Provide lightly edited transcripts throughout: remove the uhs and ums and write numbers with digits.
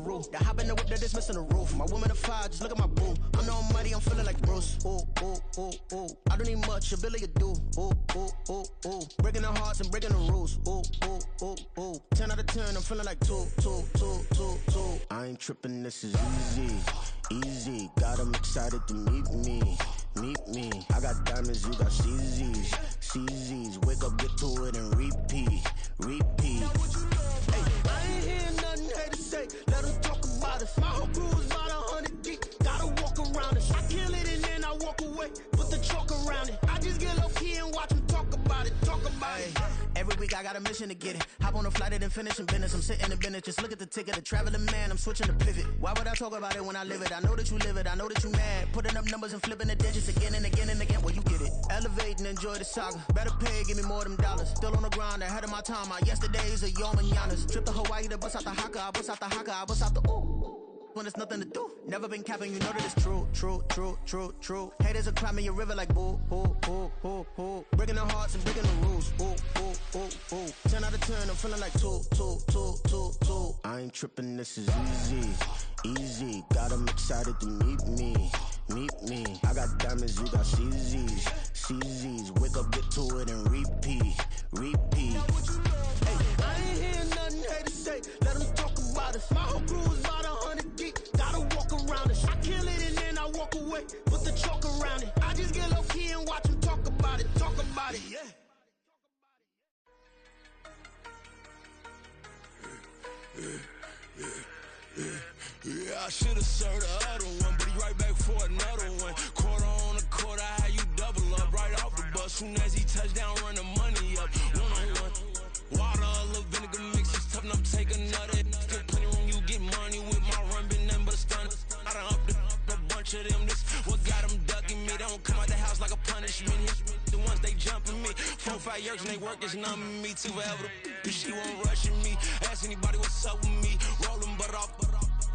roof. That hop in the whip, that is missing the roof. My woman a fire, just look at my boo. I'm no money, I'm feeling like Bruce. Ooh, ooh, ooh, ooh. I don't need much, ability to do. Ooh, ooh, ooh, ooh. Breaking the hearts and breaking the rules. Ooh, ooh, ooh, ooh. 10 out of 10, I'm feeling like 2, 2, 2, 2, 2. I ain't tripping, this is easy, easy. Got 'em excited to meet me. Meet me, I got diamonds, you got CZs, CZs. Wake up, get to it and repeat, repeat. Hey, I ain't hear nothing hate to say. Let them talk about us. My whole crew is about 100 deep. Gotta walk around it. I kill it and then I walk away. Put the chalk around it. I just get low key and watch them talk about it. Talk about it. Every week I got a mission to get it. Hop on a flight and then finish in business. I'm sitting in business. Just look at the ticket. A traveling man. I'm switching to pivot. Why would I talk about it when I live it? I know that you live it. I know that you mad. Putting up numbers and flipping the digits again and again and again. Well, you get it. Elevate and enjoy the saga. Better pay, give me more them dollars. Still on the grind, ahead of my time. My yesterdays are yo mananas. Trip to Hawaii to bust out the haka. I bust out the haka. I bust out the ooh. When there's nothing to do. Never been capping, you know that it's true, true, true, true, true. Haters are climbing your river like boo, boo, boo, boo, boo. Breaking their hearts and breaking the rules. Ooh, ooh, ooh, ooh. 10 out of 10, I'm feeling like 2, 2, 2, 2, 2. I ain't tripping, this is easy, easy. Got 'em excited to meet me, meet me. I got diamonds, you got CZs, CZs. Wake up, get to it and repeat, repeat. Hey, I ain't hear nothing hate to say. Let them talk about us. My whole crew is about 100 deep. Gotta walk around it. I kill it and then I walk away. Put the chalk around it. I just get low key and watch them talk about it. Talk about it, yeah. Yeah, I should've served the other one, but he right back for another one. Quarter on a quarter, how you double up right off the bus. Soon as he touch down, run the money up. One on one. Water, a little vinegar mix, it's tough enough to take another. Still plenty room, you get money with my run, been nothing but a stun. I done up a bunch of them, this what got them ducking me. They don't come out the house like a punishment. The ones they jumping me. 4, 5 years and they work is numbing me. Too forever, she won't rushing me. Ask anybody what's up with me. Rollin' but off.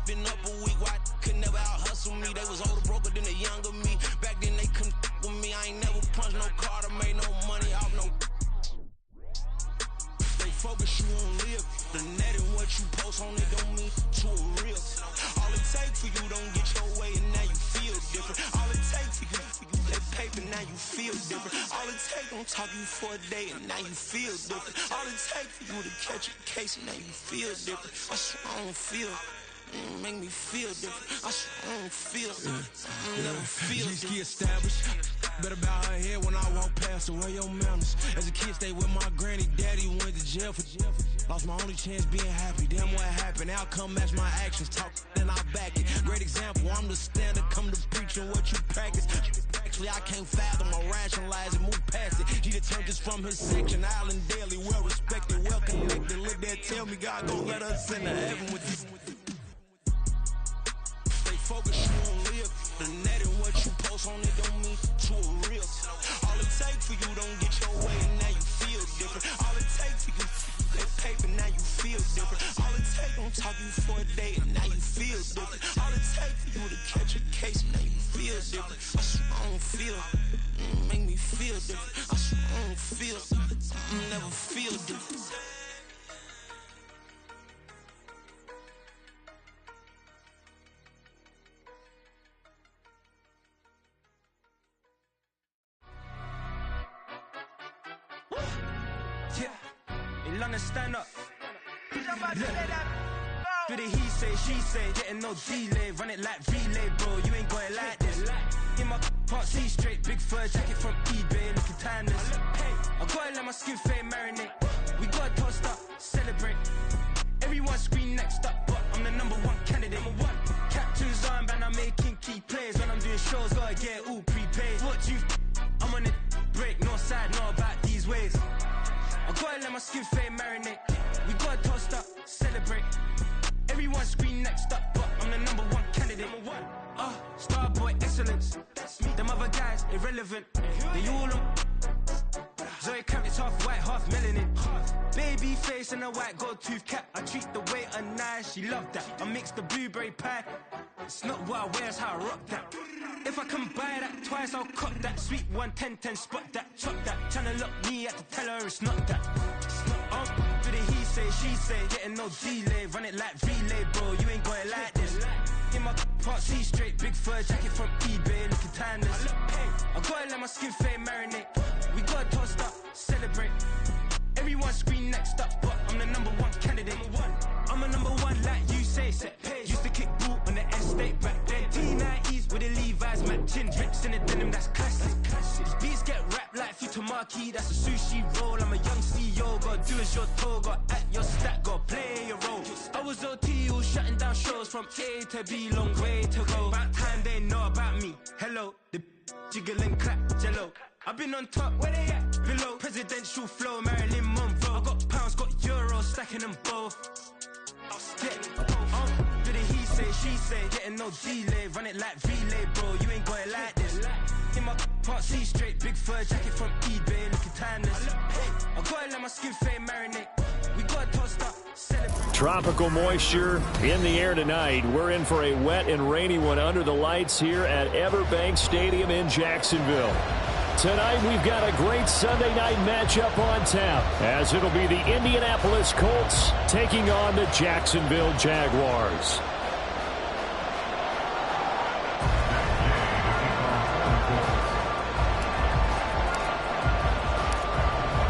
Been up a week, why could never out hustle me? They was older, broker than the younger me. Back then they couldn't with me. I ain't never punched no card or made no money off no. They focus, you on live. The net and what you post on it don't mean to a real. All it takes for you don't get your way and now you feel different. All it takes for you that paper, now you feel different. All it takes don't talk you for a day and now you feel different. All it takes for you to catch a case and now you feel different. I swear I don't feel. Make me feel different. I swear I don't feel. I never feel different. G-ski established. Better bow her head when I walk past her. Where your manners? As a kid, stayed with my granny. Daddy went to jail for jail. Lost my only chance being happy. Damn, what happened? Outcome match my actions. Talk then I back it. Great example. I'm the standard. Come to preach on what you practice. Actually, I can't fathom or rationalize and move past it. He turned this from his section. Island daily, well respected, well connected. Look there, tell me God gon' let us into heaven with this. Focus, you on live. The net and what you post on it don't mean to a real. All it takes for you don't get your way and now you feel different. All it takes for you that paper, now you feel different. All it takes don't talk you for a day and now you feel different. All it takes for you to catch a case and now you feel different. I swear I don't feel. Make me feel different. I swear I don't feel. Never feel different. Lonneb, stand up. Do the he say, she say, getting no delay. Run it like relay, bro, you ain't got it like this. In my can't see straight, big fur jacket from eBay, looking timeless. I gotta let my skin fade marinate. We gotta toast up, celebrate. Everyone scream next up, but I'm the #1 candidate. Captain's armband, I'm making key plays. When I'm doing shows, gotta get all prepaid. What you I'm on it, break, no side, no about these ways. I gotta let my skin fade marinate. We gotta toast up, celebrate. Everyone scream next up, but I'm the #1 candidate. Starboy excellence. Them other guys irrelevant. They all on. Zoe Camp, it's half white, half melanin. Baby face and a white gold tooth cap. I treat the waiter nice, she love that. I mix the blueberry pie. It's not what I wear, it's how I rock that. If I can buy that twice, I'll cut that. Sweet 110, spot that, chop that. Tryna lock me, I have to tell her it's not that. Do the he say, she say, getting no delay. Run it like relay, bro, you ain't got it straight, big fur jacket from eBay, looking timeless. I gotta let my skin fade marinate. We gotta toast up, celebrate. Everyone scream next up, but I'm the #1 candidate. I'm a #1 like you say. Used to kick boot on the estate back then. T90s with the Levi's matching. Drips in the denim, that's classic. These beats get wrapped like Futamaki, that's a sushi roll. I'm a young CEO, gotta do as your toe, gotta act your stat, gotta play your role. I was OT, all shutting down shows from A to B, long way to go. About time they know about me. Hello, the jiggle and clap, jello. I've been on top, where they at? Below, presidential flow, Marilyn Monroe. I got pounds, got euros, stacking them both. Do the he say, she say, getting no delay, run it like relay, bro. You ain't got it like this. In my part C straight, big fur jacket from eBay, looking timeless. I gotta let my skin fade marinate. We gotta toast up, celebrate. Tropical moisture in the air tonight. We're in for a wet and rainy one under the lights here at Everbank Stadium in Jacksonville. Tonight, we've got a great Sunday night matchup on tap, as it'll be the Indianapolis Colts taking on the Jacksonville Jaguars.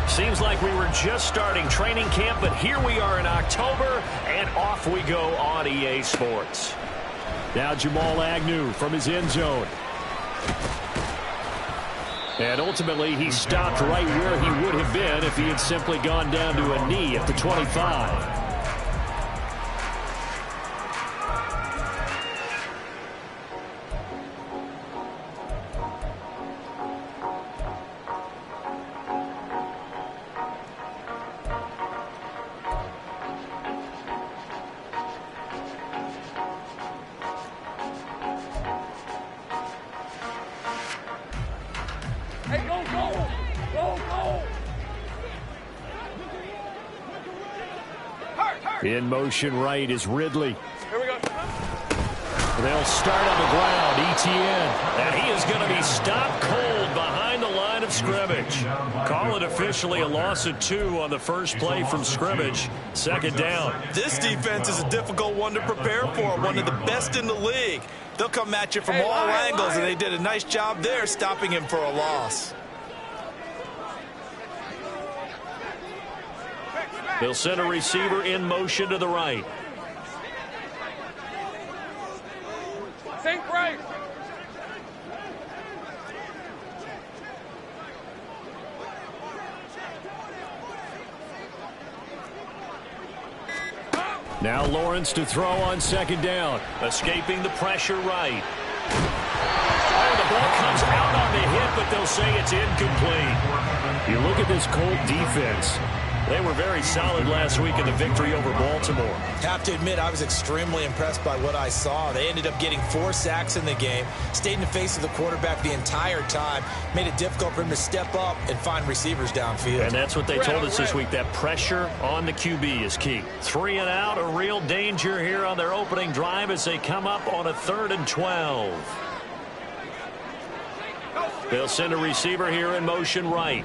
Seems like we were just starting training camp, but here we are in October, and off we go on EA Sports. Now Jamal Agnew from his end zone. And ultimately, he stopped right where he would have been if he had simply gone down to a knee at the 25. In motion right is Ridley. Here we go. They'll start on the ground. Etienne. And he is going to be stopped cold behind the line of scrimmage. Call it officially a loss of 2 on the first play from scrimmage. Second down. This defense is a difficult one to prepare for. One of the best in the league. They'll come at you from all angles, and they did a nice job there stopping him for a loss. They'll send a receiver in motion to the right. Think right. Now Lawrence to throw on second down. Escaping the pressure right. Oh, the ball comes out on the hit, but they'll say it's incomplete. You look at this Colt defense. They were very solid last week in the victory over Baltimore. Have to admit, I was extremely impressed by what I saw. They ended up getting 4 sacks in the game, stayed in the face of the quarterback the entire time, made it difficult for him to step up and find receivers downfield. And that's what they told us this week. That pressure on the QB is key. 3 and out, a real danger here on their opening drive as they come up on a 3rd and 12. They'll send a receiver here in motion right.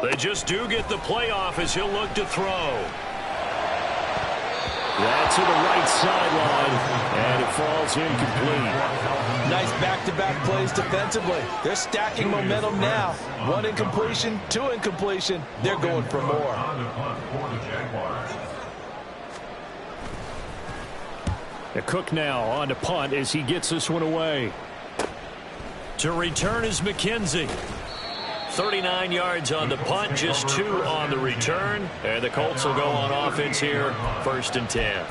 They just do get the playoff as he'll look to throw. That's to the right sideline, and it falls incomplete. Nice back-to-back plays defensively. They're stacking momentum now. 1 incompletion, 2 incompletion. They're going for more. A Cook now on to punt as he gets this one away. To return is McKenzie. 39 yards on the punt, just 2 on the return. And the Colts will go on offense here, 1st and 10.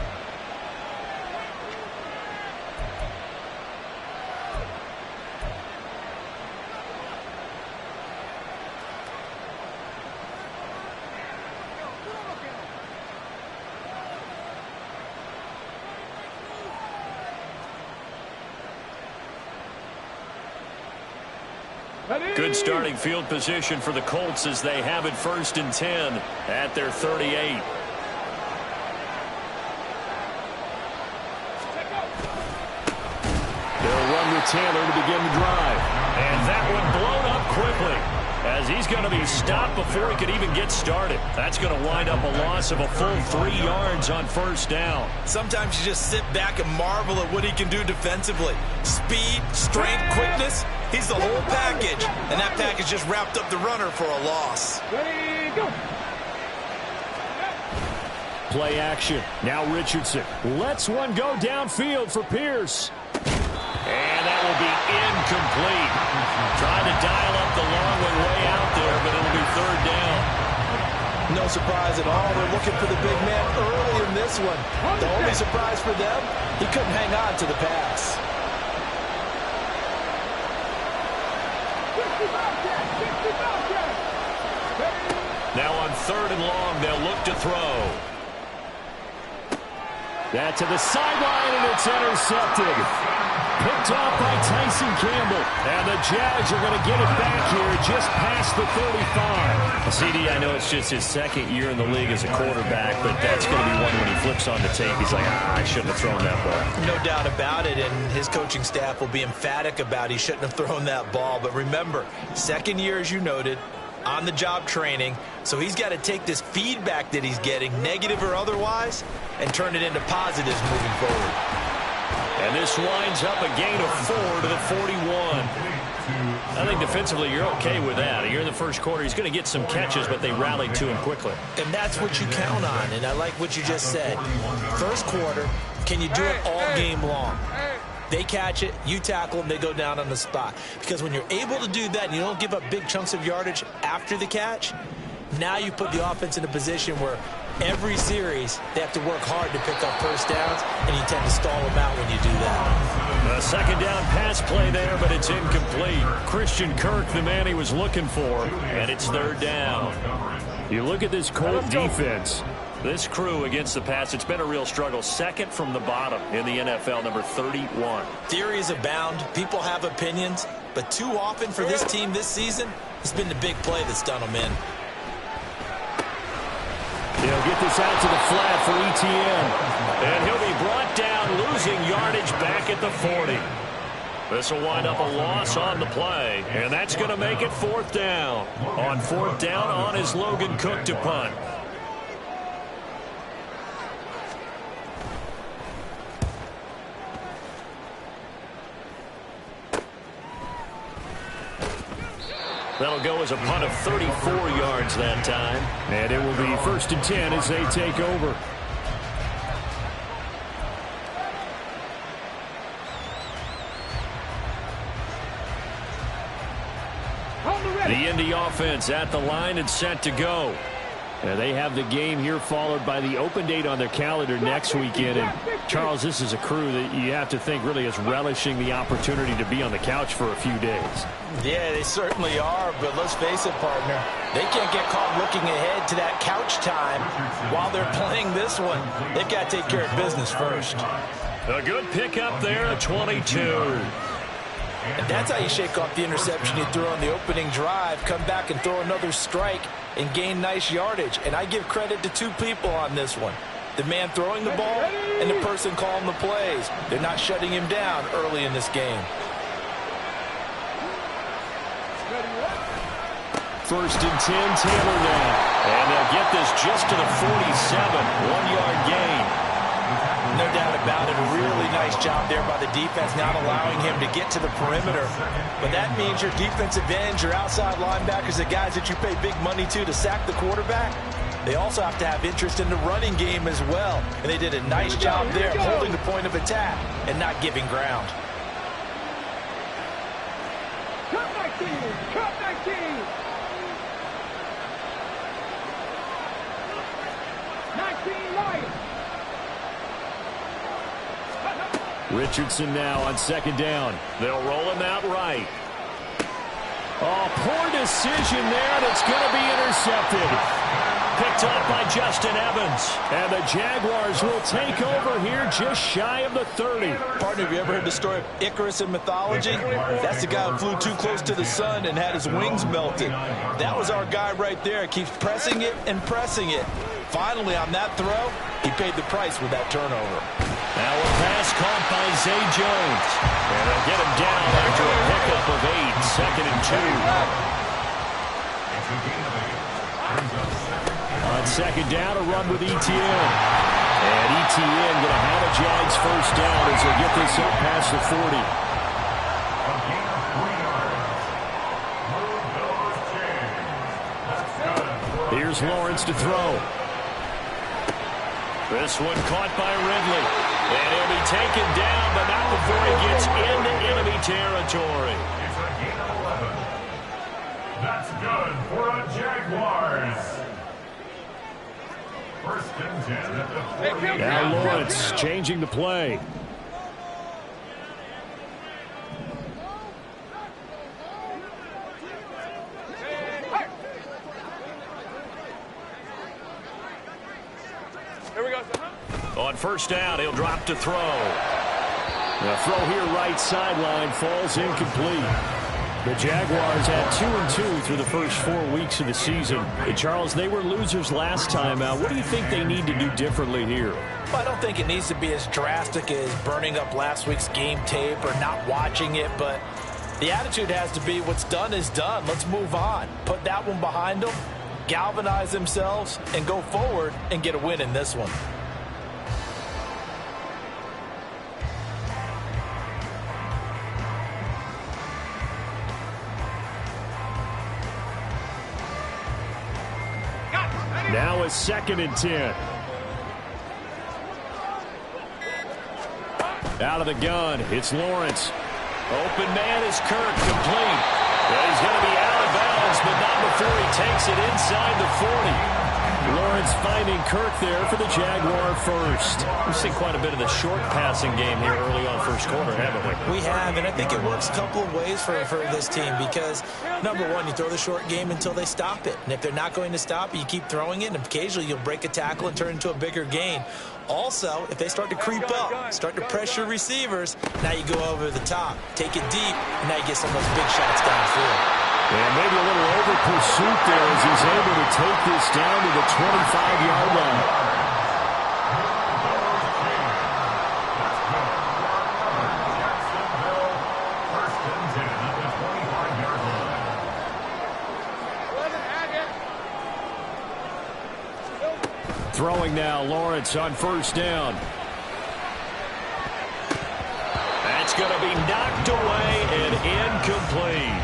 Good starting field position for the Colts as they have it 1st and 10 at their 38. They'll run with Taylor to begin the drive. And that one blown up quickly as as he's going to be stopped before he could even get started. That's going to wind up a loss of a full 3 yards on first down. Sometimes you just sit back and marvel at what he can do defensively. Speed, strength, quickness, he's the whole package. And that package just wrapped up the runner for a loss. Ready, go. Play action. Now Richardson lets one go downfield for Pierce. And that will be incomplete. Trying to dial up the long way out there, but it'll be third down. No surprise at all. They're looking for the big man early in this one. The only surprise for them, he couldn't hang on to the pass. Now on third and long, they'll look to throw. That to the sideline, and it's intercepted. Picked off by Tyson Campbell. And the Jags are going to get it back here just past the 35. CD, I know it's just his second year in the league as a quarterback, but that's going to be one when he flips on the tape. He's like, I shouldn't have thrown that ball. No doubt about it, and his coaching staff will be emphatic about he shouldn't have thrown that ball. But remember, second year, as you noted, on-the-job training, so he's got to take this feedback that he's getting, negative or otherwise, and turn it into positives moving forward. And this winds up a gain of 4 to the 41. I think defensively you're okay with that. Here in the first quarter, he's going to get some catches, but they rallied to him quickly. And that's what you count on, and I like what you just said. First quarter, can you do it all game long? They catch it, you tackle them, they go down on the spot. Because when you're able to do that and you don't give up big chunks of yardage after the catch, now you put the offense in a position where every series they have to work hard to pick up first downs, and you tend to stall them out when you do that. A second down pass play there, but it's incomplete. Christian Kirk, the man he was looking for, and it's third down. You look at this Colt defense. This crew against the pass, it's been a real struggle. Second from the bottom in the NFL, number 31. Theories abound. People have opinions. But too often for this team this season, it's been the big play that's done them in. He'll get this out to the flat for ETN. And he'll be brought down, losing yardage back at the 40. This will wind up a loss on the play. And that's going to make it fourth down. On fourth down, on is Logan Cook to punt. That'll go as a punt of 34 yards that time. And it will be first and 10 as they take over. The Indy offense at the line and set to go. And they have the game here followed by the open date on their calendar next weekend. And Charles, this is a crew that you have to think really is relishing the opportunity to be on the couch for a few days. Yeah, they certainly are, but let's face it, partner. They can't get caught looking ahead to that couch time while they're playing this one. They've got to take care of business first. A good pickup there at 22. And that's how you shake off the interception you threw on the opening drive, come back and throw another strike and gain nice yardage. And I give credit to two people on this one. The man throwing the ball and the person calling the plays. They're not shutting him down early in this game. First and 10, Taylor now. And they'll get this just to the 47, 1-yard gain. No doubt about it. A really nice job there by the defense, not allowing him to get to the perimeter. But that means your defensive ends, your outside linebackers, the guys that you pay big money to sack the quarterback, they also have to have interest in the running game as well. And they did a nice job there holding the point of attack and not giving ground. Cut 19! Cut 19! 19 Lions! Richardson now on second down. They'll roll him out right. Oh, poor decision there, and it's going to be intercepted. Picked off by Justin Evans. And the Jaguars will take over here just shy of the 30. Partner, have you ever heard the story of Icarus in mythology? That's the guy who flew too close to the sun and had his wings melted. That was our guy right there. Keeps pressing it and pressing it. Finally, on that throw, he paid the price with that turnover. Now a pass caught by Zay Jones. And they'll get him down after a pickup of 8, second and 2. On second down, a run with Etienne. And Etienne going to have a Jags first down as they get this up past the 40. Here's Lawrence to throw. This one caught by Ridley. And he'll be taken down, but not before he gets into enemy territory. It's a gain of 11. That's good for a Jaguars. First and 10 at the 40. Now Lawrence changing the play. On first down, he'll drop to throw. The throw here right sideline falls incomplete. The Jaguars had 2-2 through the first 4 weeks of the season. And Charles, they were losers last time out. What do you think they need to do differently here? Well, I don't think it needs to be as drastic as burning up last week's game tape or not watching it, but the attitude has to be what's done is done. Let's move on. Put that one behind them, galvanize themselves, and go forward and get a win in this one. Now it's 2nd and 10. Out of the gun, it's Lawrence. Open man is Kirk, complete. And he's going to be out of bounds, but not before he takes it inside the 40. Lawrence finding Kirk there for the Jaguar first. We've seen quite a bit of the short passing game here early on first quarter, haven't we? We have, and I think it works a couple of ways for this team because, number one, you throw the short game until they stop it. And if they're not going to stop it, you keep throwing it, and occasionally you'll break a tackle and turn into a bigger gain. Also, if they start to creep up, start to pressure receivers, now you go over the top, take it deep, and now you get some of those big shots downfield. And maybe a little over pursuit there as he's able to take this down to the 25-yard line. Throwing now, Lawrence on first down. That's going to be knocked away and incomplete.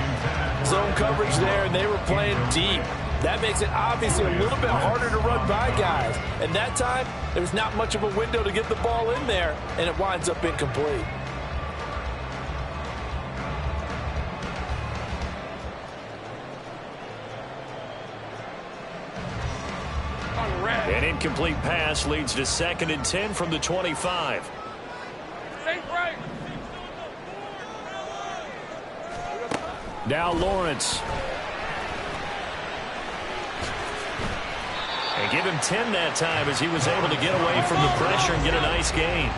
Zone coverage there, and they were playing deep. That makes it obviously a little bit harder to run by guys. And that time, there's not much of a window to get the ball in there, and it winds up incomplete. An incomplete pass leads to 2nd and 10 from the 25. Now Lawrence. And give him 10 that time as he was able to get away from the pressure and get a nice gain.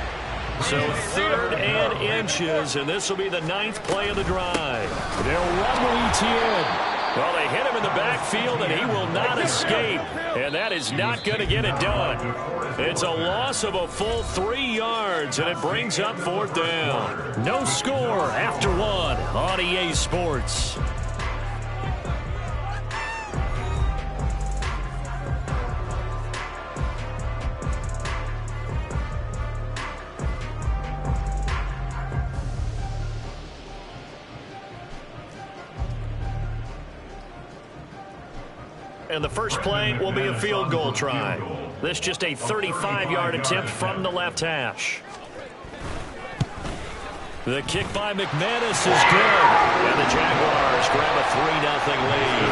So 3rd and inches, and this will be the 9th play of the drive. They'll run with Etienne. Well, they hit him in the backfield, and he will not escape. And that is not going to get it done. It's a loss of a full 3 yards, and it brings up 4th down. No score after 1 on EA Sports. And the first play will be a field goal try. This just a 35-yard attempt from the left hash. The kick by McManus is good. And the Jaguars grab a 3-0 lead.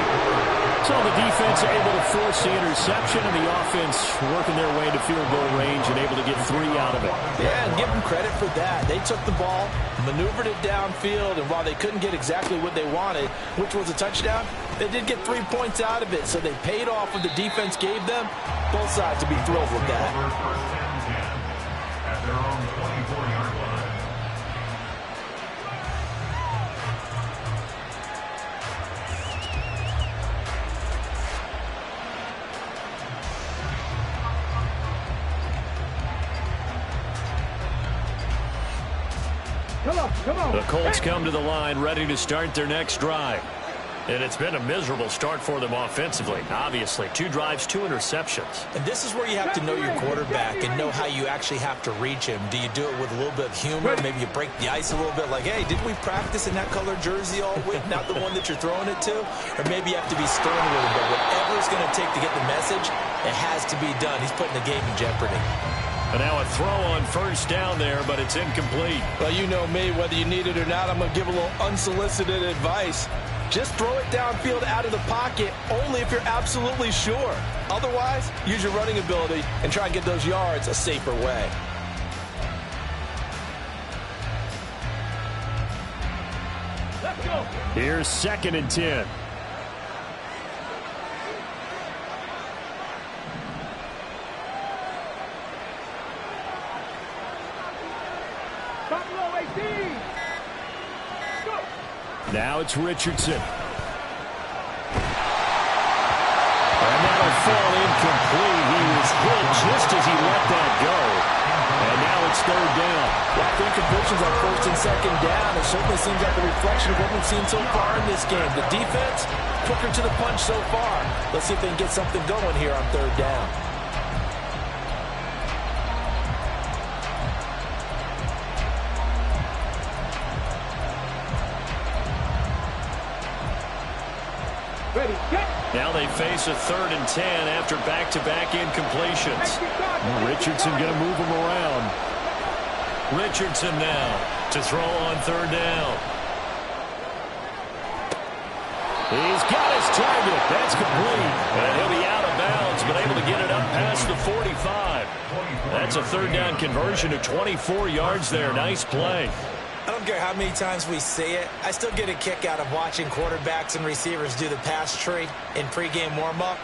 So the defense able to force the interception, and the offense working their way to field goal range and able to get 3 out of it. Yeah, and give them credit for that. They took the ball, maneuvered it downfield, and while they couldn't get exactly what they wanted, which was a touchdown, they did get 3 points out of it, so they paid off what the defense gave them. Both sides to be thrilled with that. At their own 24-yard line. Come on. The Colts come to the line ready to start their next drive. And it's been a miserable start for them offensively. Obviously, 2 drives, 2 interceptions. And this is where you have to know your quarterback and know how you actually have to reach him. Do you do it with a little bit of humor? Maybe you break the ice a little bit like, hey, didn't we practice in that color jersey all week, not the one that you're throwing it to? Or maybe you have to be stern a little bit. Whatever it's going to take to get the message, it has to be done. He's putting the game in jeopardy. And now a throw on first down there, but it's incomplete. Well, you know me, whether you need it or not, I'm going to give a little unsolicited advice. Just throw it downfield out of the pocket only if you're absolutely sure. Otherwise, use your running ability and try and get those yards a safer way. Let's go. Here's 2nd and 10. Buffalo 18. Go. Now it's Richardson. And that'll fall incomplete. He was hit just as he let that go. And now it's 3rd down. After incompletions on 1st and 2nd down, it certainly seems like a reflection of what we've seen so far in this game. The defense, quicker to the punch so far. Let's see if they can get something going here on 3rd down. Ready, get. Now they face a 3rd and 10 after back-to-back incompletions. Richardson going to move him around. Richardson now to throw on 3rd down. He's got his target. That's complete. And he'll be out of bounds, but able to get it up past the 45. That's a 3rd down conversion of 24 yards there. Nice play. I don't care how many times we see it. I still get a kick out of watching quarterbacks and receivers do the pass tree in pregame warm-up.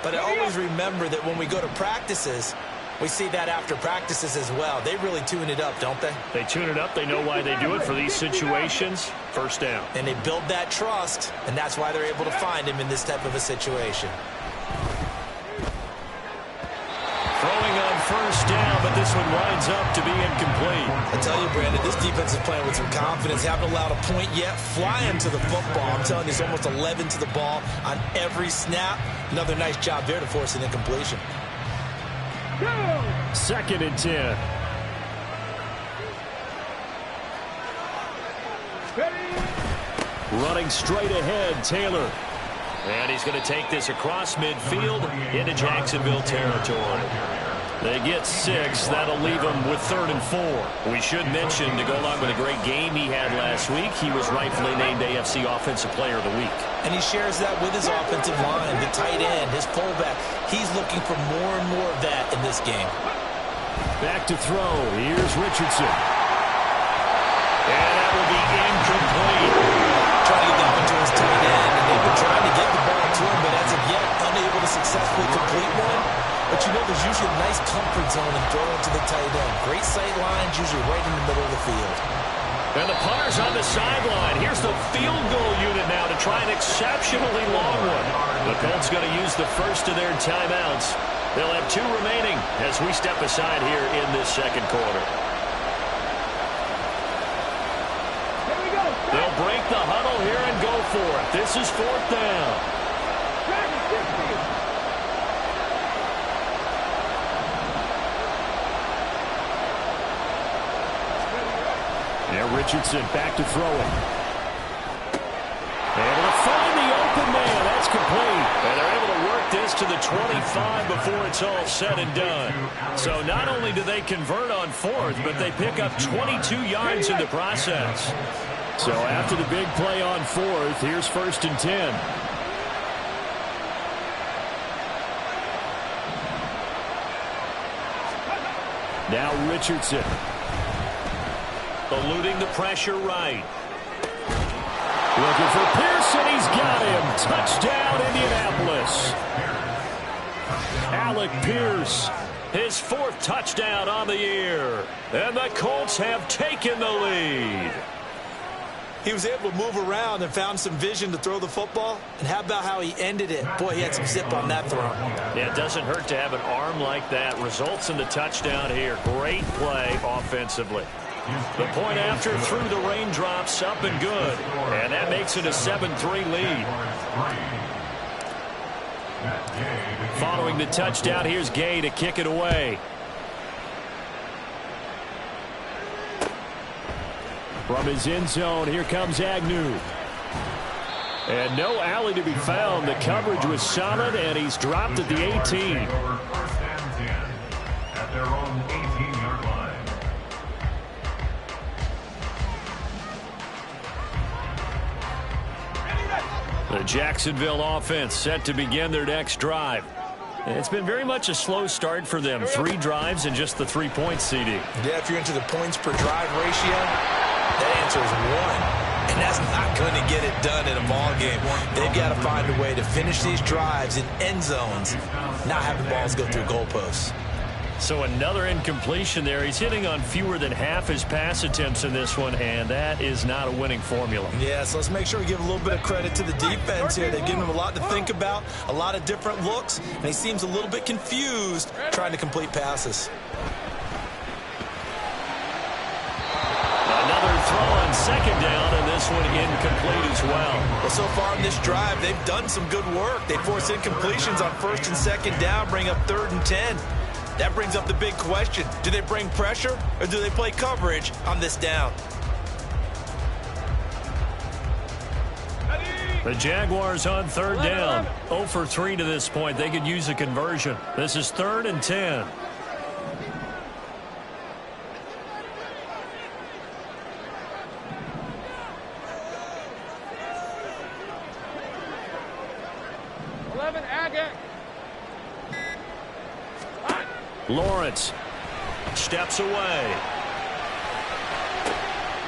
But I always remember that when we go to practices, we see that after practices as well. They really tune it up, don't they? They tune it up. They know why they do it for these situations. 1st down. And they build that trust, and that's why they're able to find him in this type of a situation. Throwing on 1st down, but this one winds up to be incomplete. I tell you, Brandon, this defense is playing with some confidence. Haven't allowed a point yet. Flying to the football. I'm telling you, it's almost 11 to the ball on every snap. Another nice job there to force an incompletion. 2nd and 10. Running straight ahead, Taylor. And he's going to take this across midfield into Jacksonville territory. They get 6. That'll leave them with 3rd and 4. We should mention, to go along with a great game he had last week, he was rightfully named AFC Offensive Player of the Week. And he shares that with his offensive line, the tight end, his fullback. He's looking for more and more of that in this game. Back to throw. Here's Richardson. And that will be incomplete. Trying to get that one to his tight end, and they've been trying to get the ball to him, but as of yet, unable to successfully complete one. But you know, there's usually a nice comfort zone in throwing to the tight end. Great sight lines, usually right in the middle of the field. And the punter's on the sideline. Here's the field goal unit now to try an exceptionally long one. The Colts going to use the first of their timeouts. They'll have 2 remaining as we step aside here in this 2nd quarter. They'll break the huddle here and go for it. This is 4th down. Now Richardson back to throwing. Able to find the open man. That's complete. And they're able to work this to the 25 before it's all said and done. So not only do they convert on 4th, but they pick up 22 yards in the process. So after the big play on 4th, here's 1st and 10. Now Richardson. Eluding the pressure right. Looking for Pearson. He's got him. Touchdown, Indianapolis. Alec Pierce, his 4th touchdown on the year. And the Colts have taken the lead. He was able to move around and found some vision to throw the football. And how about how he ended it? Boy, he had some zip on that throw. Yeah, it doesn't hurt to have an arm like that. Results in the touchdown here. Great play offensively. The point after through the raindrops, up and good. And that makes it a 7-3 lead. Following the touchdown, here's Gay to kick it away. From his end zone, here comes Agnew. And no alley to be found. The coverage was solid, and he's dropped at the 18. First and 10 at their own 18-yard line. The Jacksonville offense set to begin their next drive. It's been very much a slow start for them. 3 drives and just the 3 points, CD. Yeah, if you're into the points per drive ratio, that answer is 1. And that's not going to get it done in a ball game. They've got to find a way to finish these drives in end zones, not have the balls go through goalposts. So another incompletion there. He's hitting on fewer than half his pass attempts in this one, and that is not a winning formula. Yeah, so let's make sure we give a little bit of credit to the defense here. They've given him a lot to think about, a lot of different looks, and he seems a little bit confused trying to complete passes. Another throw on second down, and this one incomplete as well. Well, so far in this drive, they've done some good work. They force incompletions on first and second down, bring up 3rd and 10. That brings up the big question. Do they bring pressure, or do they play coverage on this down? The Jaguars on 3rd down. 0 for 3 to this point. They could use a conversion. This is 3rd and 10. Lawrence steps away.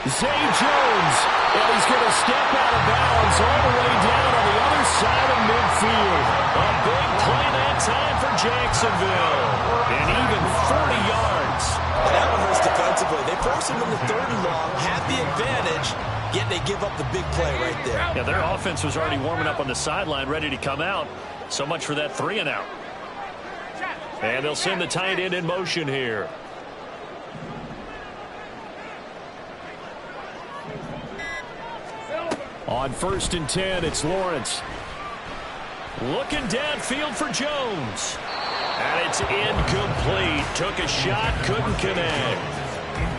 Zay Jones, and he's going to step out of bounds all the way down on the other side of midfield. A big play that time for Jacksonville. And even 40 yards. And that one hurts defensively. They force him into 3rd and long, have the advantage, yet they give up the big play right there. Yeah, their offense was already warming up on the sideline, ready to come out. So much for that 3 and out. And they'll send the tight end in motion here. On 1st and 10, it's Lawrence. Looking downfield for Jones. And it's incomplete. Took a shot, couldn't connect.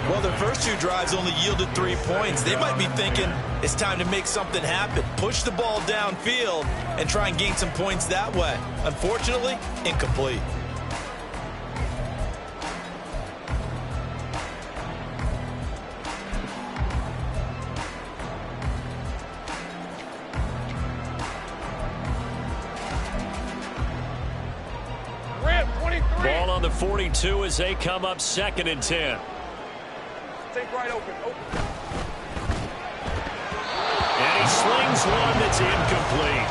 Well, their first 2 drives only yielded 3 points. They might be thinking it's time to make something happen. Push the ball downfield and try and gain some points that way. Unfortunately, incomplete. Ball on the 42 as they come up 2nd and 10. Take right open. And he slings one that's incomplete.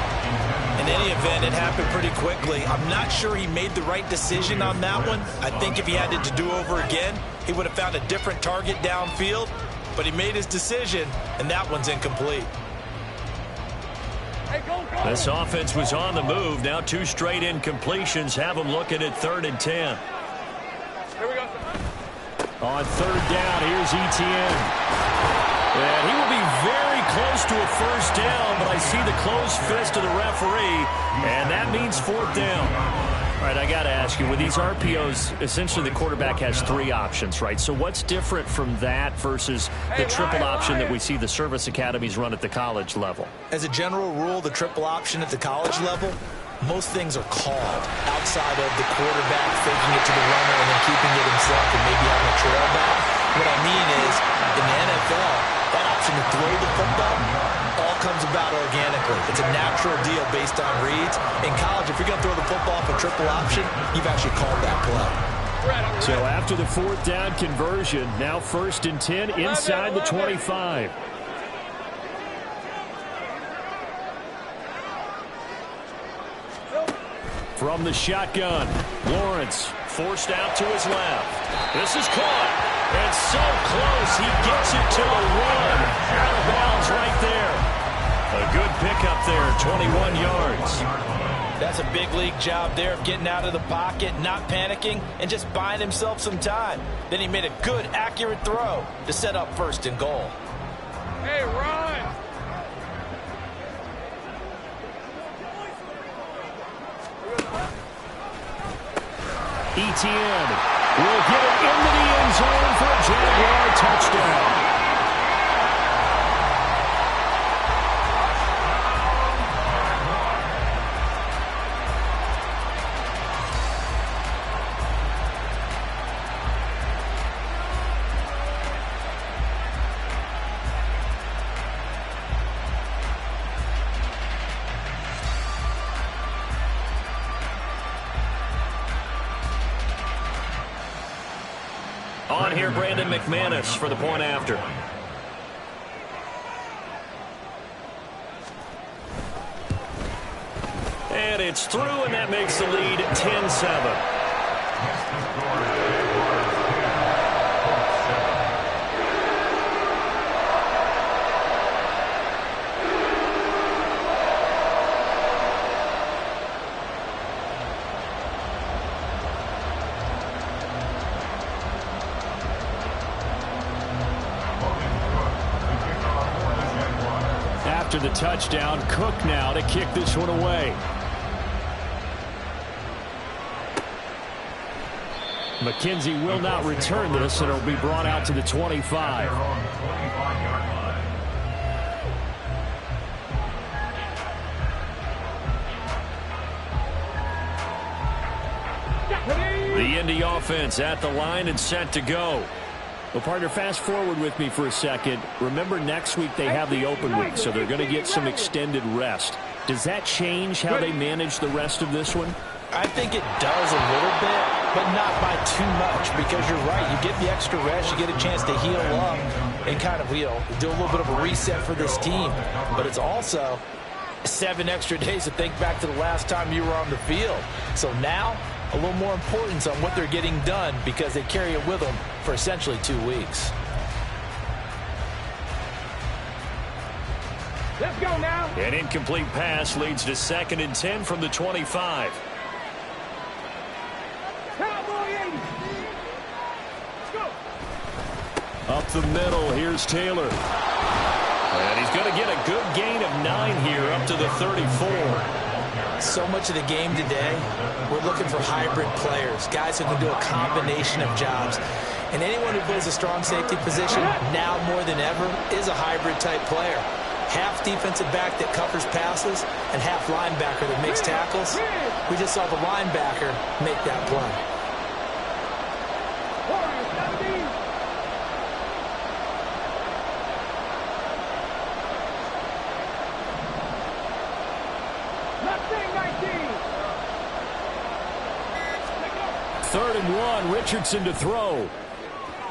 In any event, it happened pretty quickly. I'm not sure he made the right decision on that one. I think if he had it to do over again, he would have found a different target downfield. But he made his decision, and that one's incomplete. This offense was on the move. Now 2 straight incompletions have them looking at 3rd and 10. Here we go. On 3rd down, here's Etienne. And he will be very close to a 1st down, but I see the closed fist of the referee, and that means 4th down. All right, I got to ask you, with these RPOs, essentially the quarterback has 3 options, right? So what's different from that versus the triple option that we see the service academies run at the college level? As a general rule, the triple option at the college level, most things are called outside of the quarterback faking it to the runner and then keeping it himself and maybe having a trail back. What I mean is, in the NFL, that option to throw the football all comes about organically. It's a natural deal based on reads. In college, if you're going to throw the football off a triple option, you've actually called that play. So after the 4th down conversion, now 1st and 10 inside the 25. From the shotgun, Lawrence forced out to his left. This is caught. And so close, he gets it to the 1. Out of bounds right there. A good pickup there, 21 yards. That's a big league job there of getting out of the pocket, not panicking, and just buying himself some time. Then he made a good, accurate throw to set up first and goal. Hey, run! Etienne will get it into the end zone for a Jaguar touchdown. On here, Brandon McManus for the point after. And it's through, and that makes the lead 10-7. After the touchdown, Cook now to kick this one away. McKenzie will not return this, and it'll be brought out to the 25. The Indy offense at the line and set to go. Well, partner, fast forward with me for a second. Remember, next week they have the open week, so they're going to get some extended rest. Does that change how they manage the rest of this one? I think it does a little bit, but not by too much, because you're right. You get the extra rest, you get a chance to heal up and kind of, do a little bit of a reset for this team. But it's also 7 extra days to think back to the last time you were on the field. So now, a little more importance on what they're getting done, because they carry it with them for essentially 2 weeks. Let's go now. An incomplete pass leads to 2nd and 10 from the 25. Up the middle, here's Taylor. And he's going to get a good gain of 9 here, up to the 34. So much of the game today, we're looking for hybrid players, guys who can do a combination of jobs. And anyone who plays a strong safety position, now more than ever, is a hybrid-type player. Half defensive back that covers passes, and half linebacker that makes tackles. We just saw the linebacker make that play. Third and 1, Richardson to throw.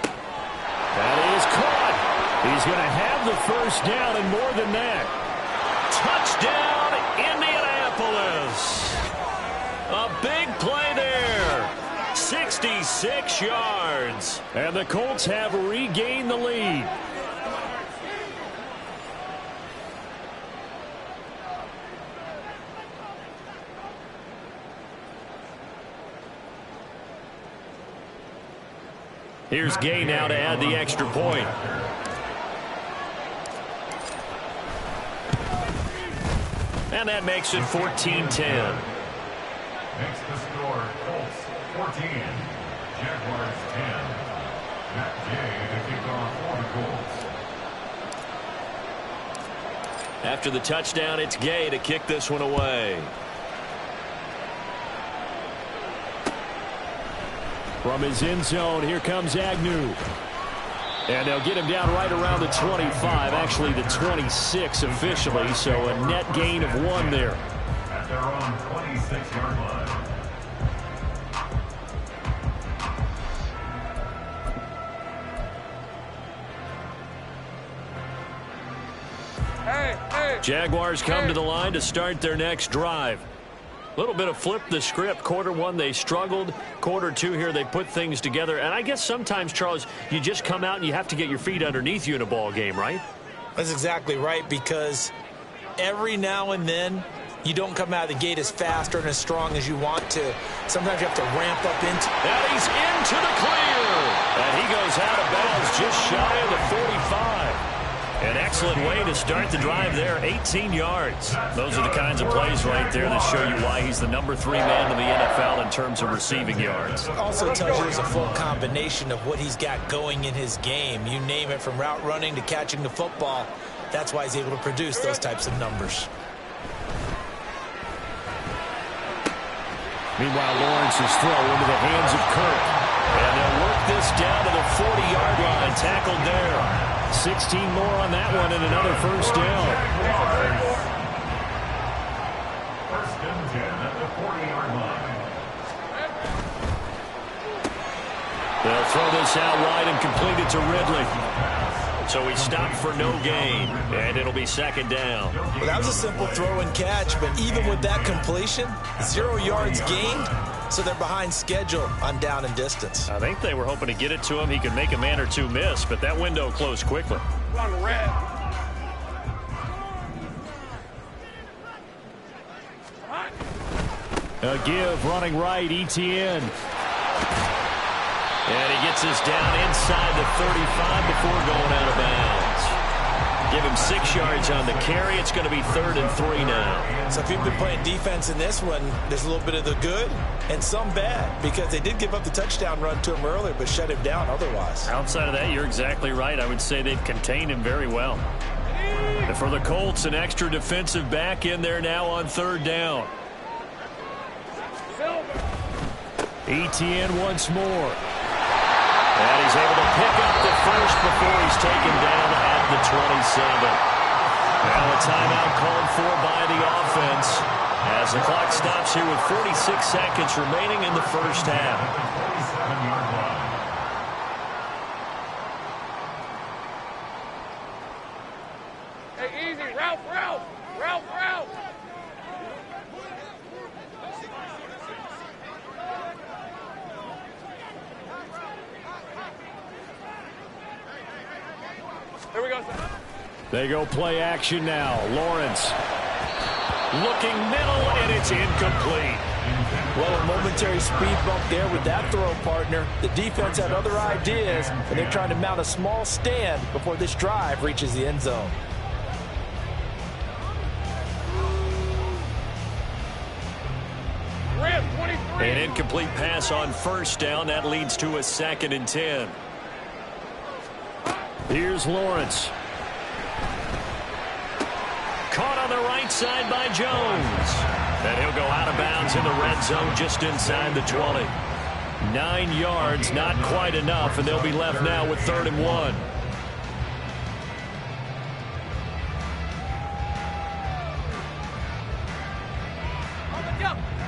That is caught. He's going to have the first down and more than that. Touchdown, Indianapolis. A big play there. 66 yards. And the Colts have regained the lead. Here's Gay now to add the extra point. And that makes it 14-10. Makes the score Colts 14, Jaguars 10. Matt Gay to kick off for the Colts. After the touchdown, it's Gay to kick this one away. From his end zone, here comes Agnew. And they'll get him down right around the 25, actually the 26 officially, so a net gain of 1 there. At their own 26-yard line. Hey. Jaguars come to the line to start their next drive. A little bit of flip the script. Quarter 1, they struggled. Quarter 2 here, they put things together. And I guess sometimes, Charles, you just come out and you have to get your feet underneath you in a ball game, right? That's exactly right, because every now and then you don't come out of the gate as fast or as strong as you want to. Sometimes you have to ramp up into. And he's into the clear. And he goes out of bounds just shy of the 45. An excellent way to start the drive there, 18 yards. Those are the kinds of plays right there that show you why he's the number 3 man in the NFL in terms of receiving yards. Also tells you there's a full combination of what he's got going in his game. You name it, from route running to catching the football. That's why he's able to produce those types of numbers. Meanwhile, Lawrence's throw into the hands of Kirk. And they'll work this down to the 40-yard line, tackled there. 16 more on that one and another first down. First and 10 at the 40-yard line. They'll throw this out wide and complete it to Ridley. So he stopped for no gain, and it'll be second down. Well, that was a simple throw and catch, but even with that completion, 0 yards gained, so they're behind schedule on down and distance. I think they were hoping to get it to him. He could make a man or two miss, but that window closed quickly. A give, running right, Etienne. And he gets us down inside the 35 before going out of bounds. Give him 6 yards on the carry. It's going to be 3rd and 3 now. So if you've been playing defense in this one, there's a little bit of the good and some bad, because they did give up the touchdown run to him earlier, but shut him down otherwise. Outside of that, you're exactly right. I would say they've contained him very well. And for the Colts, an extra defensive back in there now on 3rd down. Etienne once more. And he's able to pick up the first before he's taken down at the 27. Now a timeout called for by the offense as the clock stops here with 46 seconds remaining in the first half. 47-yard line. Hey, easy. Ralph. Here we go, sir. They go play action now. Lawrence looking middle, and it's incomplete. Well, a momentary speed bump there with that throw, partner. The defense had other ideas, and they're trying to mount a small stand before this drive reaches the end zone. An incomplete pass on first down. That leads to a 2nd and 10. Here's Lawrence. Caught on the right side by Jones. And he'll go out of bounds in the red zone just inside the 20. 9 yards, not quite enough, and they'll be left now with 3rd and 1.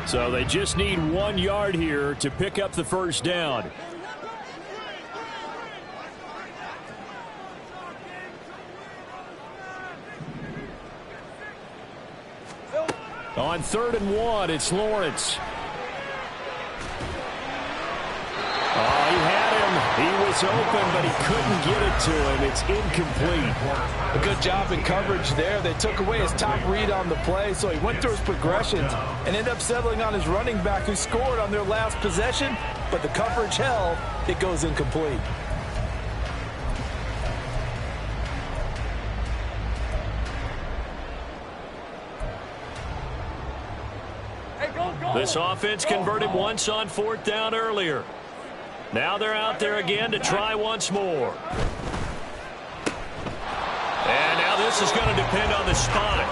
So they just need 1 yard here to pick up the first down. On 3rd and 1, it's Lawrence. Oh, he had him. He was open, but he couldn't get it to him. It's incomplete. A good job in coverage there. They took away his top read on the play, so he went through his progressions and ended up settling on his running back, who scored on their last possession, but the coverage held. It goes incomplete. This offense converted once on 4th down earlier. Now they're out there again to try once more. And now this is going to depend on the spot.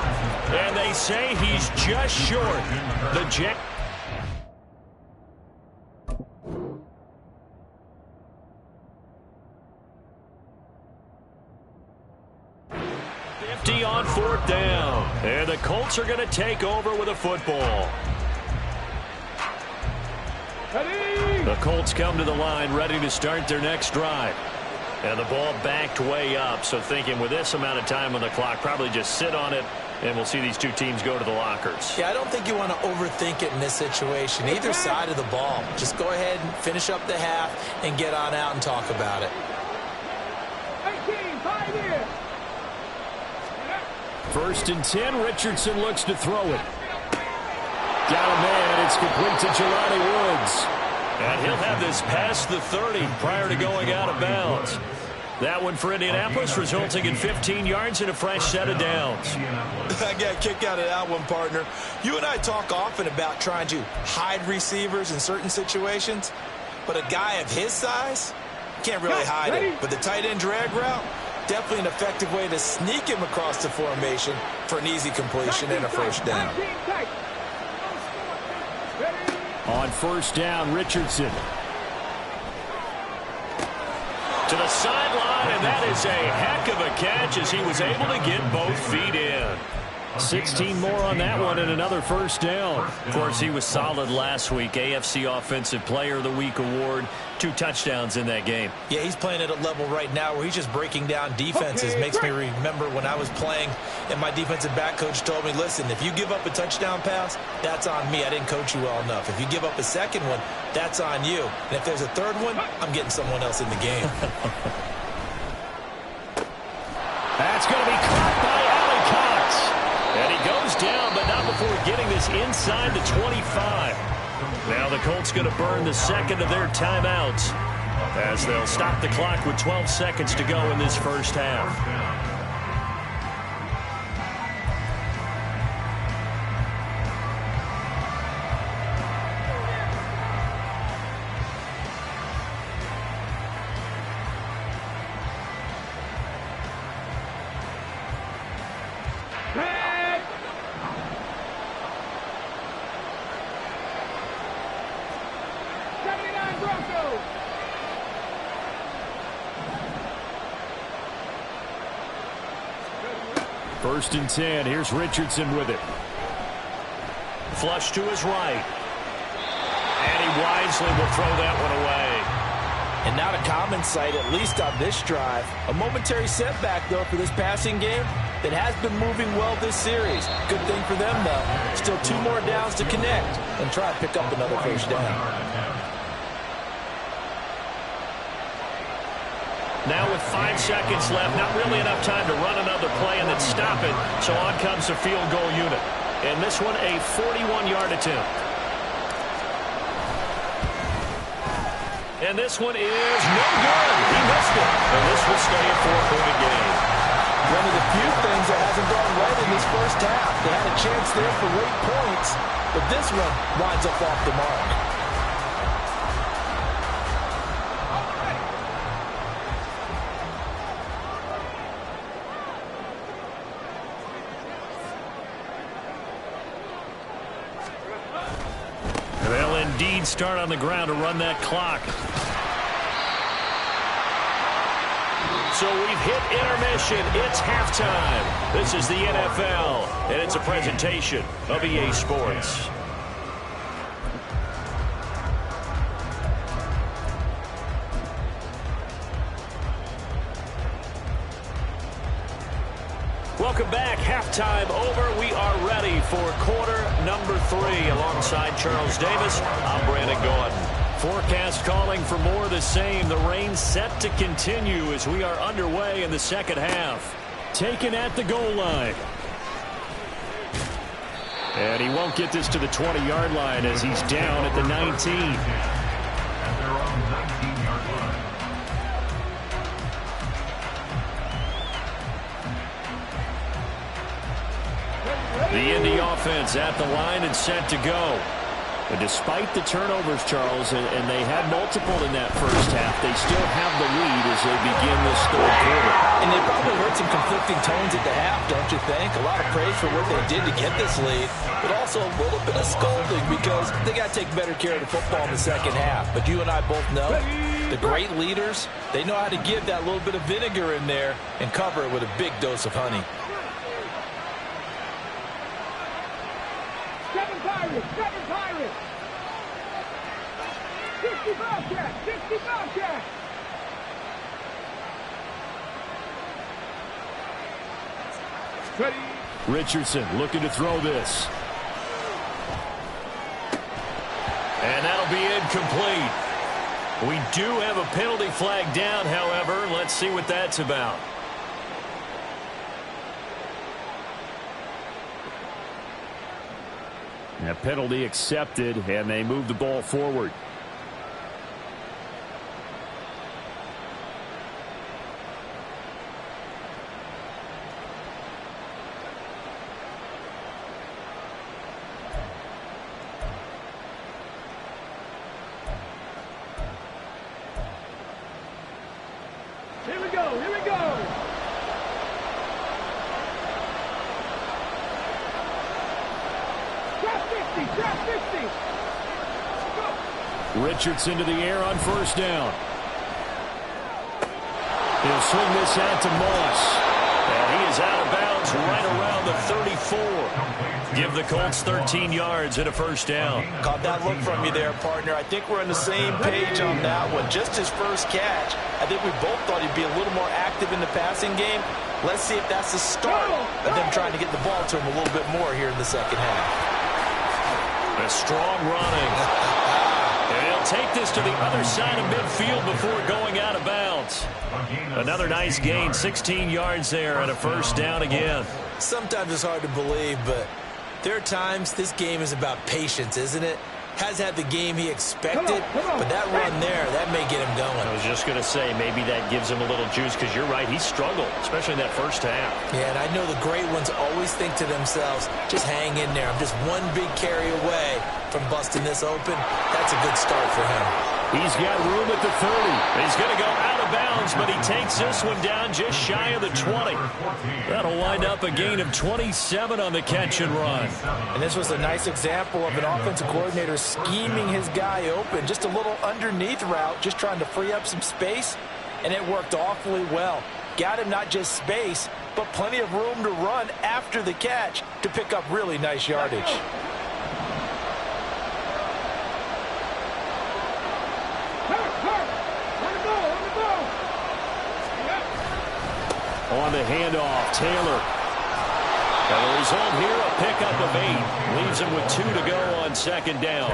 And they say he's just short. The Jet. On 4th down. And the Colts are going to take over with a football. The Colts come to the line ready to start their next drive. And the ball backed way up, so thinking with this amount of time on the clock, probably just sit on it, and we'll see these two teams go to the lockers. Yeah, I don't think you want to overthink it in this situation. Either side of the ball. Just go ahead and finish up the half and get on out and talk about it. 1st and 10, Richardson looks to throw it. Got a man. It's complete to Jelani Woods. And he'll have this past the 30 prior to going out of bounds. That one for Indianapolis, resulting in 15 yards and a fresh set of downs. I got a kick out of that one, partner. You and I talk often about trying to hide receivers in certain situations, but a guy of his size can't really hide it. But the tight end drag route, definitely an effective way to sneak him across the formation for an easy completion and a first down. On first down, Richardson. To the sideline, and that is a heck of a catch as he was able to get both feet in. 16 more on that one and another first down. Of course, he was solid last week. AFC Offensive Player of the Week award. 2 touchdowns in that game. Yeah, he's playing at a level right now where he's just breaking down defenses. Makes me remember when I was playing and my defensive back coach told me, listen, if you give up a touchdown pass, that's on me. I didn't coach you well enough. If you give up a second one, that's on you. And if there's a third one, I'm getting someone else in the game. That's going to be caught by Allen Cox. And he goes down, but not before getting this inside the 25. Now the Colts going to burn the second of their timeouts as they'll stop the clock with 12 seconds to go in this first half. First and 10. Here's Richardson with it. Flush to his right. And he wisely will throw that one away. And not a common sight, at least on this drive. A momentary setback, though, for this passing game that has been moving well this series. Good thing for them, though. Still 2 more downs to connect and try to pick up another first down. Now with 5 seconds left, not really enough time to run another play and then stop it. So on comes the field goal unit. And this one a 41-yard attempt. And this one is no good. He missed it. And this will stay a 4-point game. One of the few things that hasn't gone right in this first half. They had a chance there for late points, but this one winds up off the mark. They'll indeed start on the ground to run that clock. So we've hit intermission. It's halftime. This is the NFL, and it's a presentation of EA Sports. Welcome back. Halftime over. We are ready for quarter number 3. Alongside Charles Davis, I'm Brandon Gordon. Forecast calling for more of the same. The rain set to continue as we are underway in the second half. Taken at the goal line. And he won't get this to the 20-yard line as he's down at the 19. And they're on the 19-yard line. The Indy offense at the line and set to go. But despite the turnovers, Charles, and they had multiple in that first half, they still have the lead as they begin this third quarter. And they probably heard some conflicting tones at the half, don't you think? A lot of praise for what they did to get this lead, but also a little bit of scolding because they got to take better care of the football in the second half. But you and I both know the great leaders, they know how to give that little bit of vinegar in there and cover it with a big dose of honey. Seven Pirates! 60 Bobcats! 60 Bobcats! Ready. Richardson looking to throw this. And that'll be incomplete. We do have a penalty flag down, however. Let's see what that's about. A penalty accepted, and they move the ball forward. Here we go, here we go. Drop 50. Go. Richardson to the air on first down. He'll swing this out to Moss. And he is out of bounds right around the 34. Give the Colts 13 yards and a first down. Caught that look from you there, partner. I think we're on the same page on that one. Just his first catch. I think we both thought he'd be a little more active in the passing game. Let's see if that's the start of them trying to get the ball to him a little bit more here in the second half. A strong running. And he'll take this to the other side of midfield before going out of bounds. Another nice gain, 16 yards there and a first down again. Sometimes it's hard to believe, but there are times this game is about patience, isn't it? Has had the game he expected, but that run there, that may get him going. I was just going to say, maybe that gives him a little juice, because you're right, he struggled, especially in that first half. Yeah, and I know the great ones always think to themselves, just hang in there. I'm just one big carry away from busting this open. That's a good start for him. He's got room at the 30. He's going to go out of bounds, but he takes this one down just shy of the 20. That'll wind up a gain of 27 on the catch and run. And this was a nice example of an offensive coordinator scheming his guy open. Just a little underneath route, just trying to free up some space, and it worked awfully well. Got him not just space, but plenty of room to run after the catch to pick up really nice yardage. On the handoff, Taylor. And the result here, a pickup of 8. Leaves him with 2 to go on second down.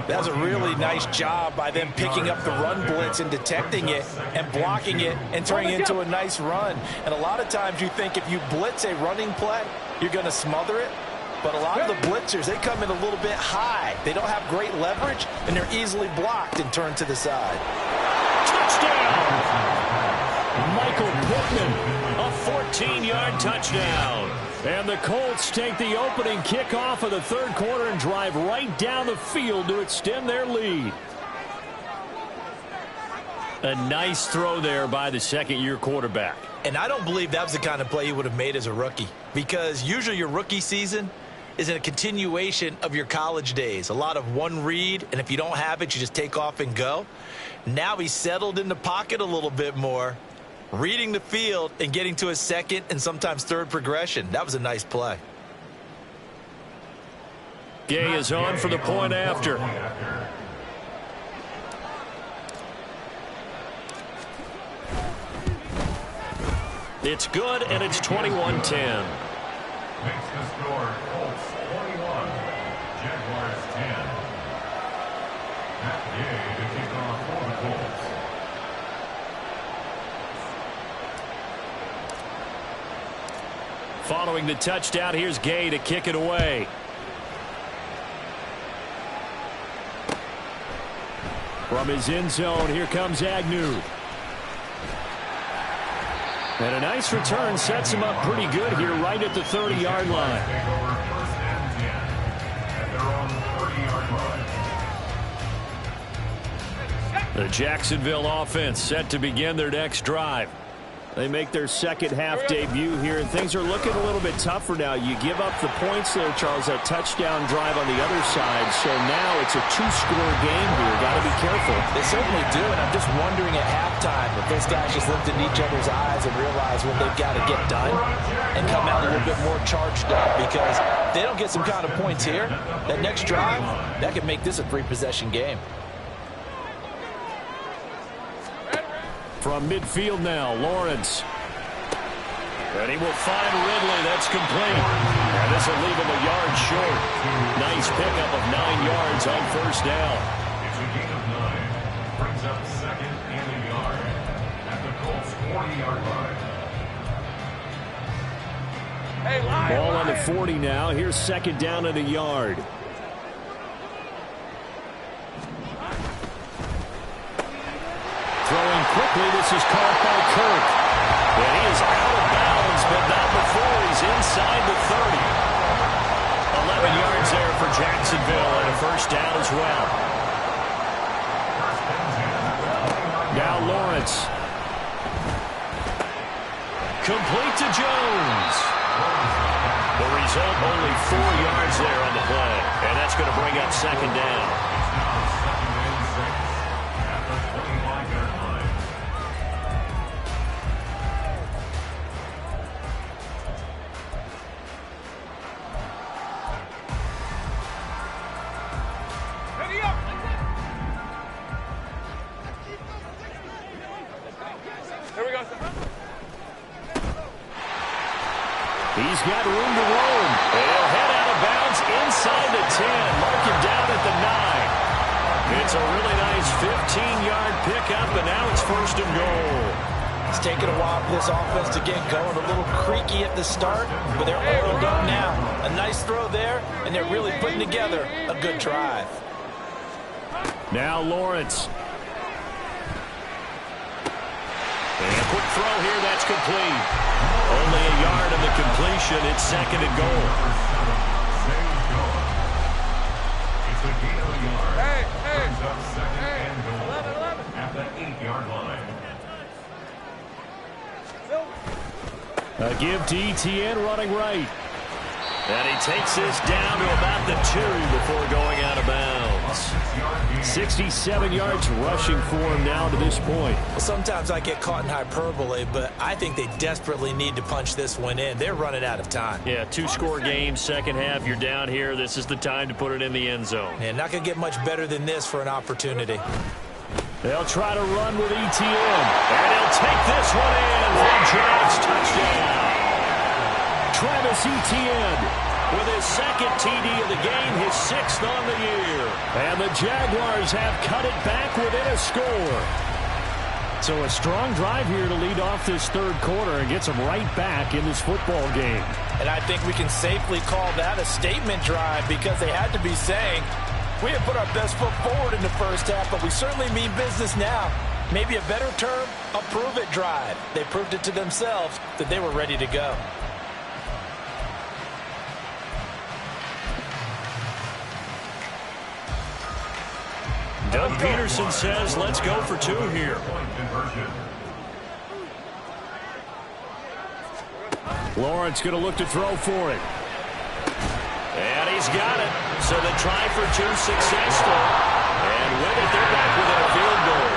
That's a really nice job by them picking up the run blitz and detecting it and blocking it and turning it into a nice run. And a lot of times you think if you blitz a running play, you're going to smother it. But a lot of the blitzers, they come in a little bit high. They don't have great leverage, and they're easily blocked and turned to the side. Touchdown! Michael Pittman, a 14-yard touchdown. And the Colts take the opening kickoff of the third quarter and drive right down the field to extend their lead. A nice throw there by the second-year quarterback. And I don't believe that was the kind of play he would have made as a rookie, because usually your rookie season is a continuation of your college days. A lot of one read, and if you don't have it, you just take off and go. Now he's settled in the pocket a little bit more, reading the field and getting to his second and sometimes third progression. That was a nice play. Gay is on for the point after. It's good, and it's 21-10. Makes the score Colts 21, Jaguars 10. Matt Gay to kick off for the Colts. Following the touchdown, here's Gay to kick it away. From his end zone, here comes Agnew. And a nice return sets him up pretty good here right at the 30-yard line. Take over first and 10 at their own 30-yard line. The Jacksonville offense set to begin their next drive. They make their second half debut here, and things are looking a little bit tougher now. You give up the points there, Charles, that touchdown drive on the other side. So now it's a 2-score game here. Got to be careful. They certainly do, and I'm just wondering at halftime if those guys just looked into each other's eyes and realize what they've got to get done and come out a little bit more charged up, because if they don't get some kind of points here, that next drive, that could make this a 3-possession game. From midfield now, Lawrence. And he will find Ridley. That's complete. And this will leave him a yard short. Nice pickup of 9 yards on first down. It's a gain of 9. Brings up second and a yard at the Colts 40-yard line. Ball on the 40 now. Here's second down and a yard. Throwing quickly. This is caught by Kirk. And he is out of bounds, but not before he's inside the 30. 11 yards there for Jacksonville and a first down as well. Now Lawrence. Complete to Jones. The result, only 4 yards there on the play. And that's going to bring up second down. He's got room to roam. He'll head out of bounds inside the 10. Mark him down at the 9. It's a really nice 15-yard pickup, and now it's first and goal. It's taken a while for this offense to get going. A little creaky at the start, but they're oiled up now. A nice throw there, and they're really putting together a good drive. Now Lawrence. And a quick throw here, that's complete. Only a yard on the completion. It's second and goal. It's a gain of a yard. Brings up second and goal at the 8-yard line. A give to Etienne running right. And he takes this down to about the 2 before going out of bounds. 67 yards rushing for him now to this point. Well, sometimes I get caught in hyperbole, but I think they desperately need to punch this one in. They're running out of time. Yeah, 2-score game, second half, you're down here. This is the time to put it in the end zone. And not going to get much better than this for an opportunity. They'll try to run with Etienne. And he'll take this one in for a Giants touchdown. Travis Etienne with his second TD of the game, his 6th on the year. And the Jaguars have cut it back within a score. So a strong drive here to lead off this third quarter and gets them right back in this football game. And I think we can safely call that a statement drive because they had to be saying, we have put our best foot forward in the first half, but we certainly mean business now. Maybe a better term, a prove-it drive. They proved it to themselves that they were ready to go. Doug Peterson says, let's go for 2 here. Lawrence going to look to throw for it. And he's got it. So the try for 2 successful. And with it, they're back within a field goal.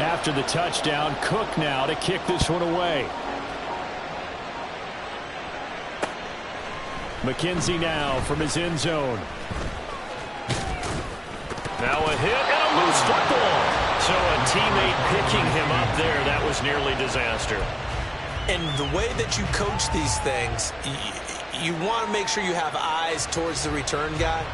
After the touchdown, Cook now to kick this one away. McKenzie now from his end zone. Now a hit and a loose football. So a teammate picking him up there. That was nearly disaster. And the way that you coach these things, you want to make sure you have eyes towards the return guy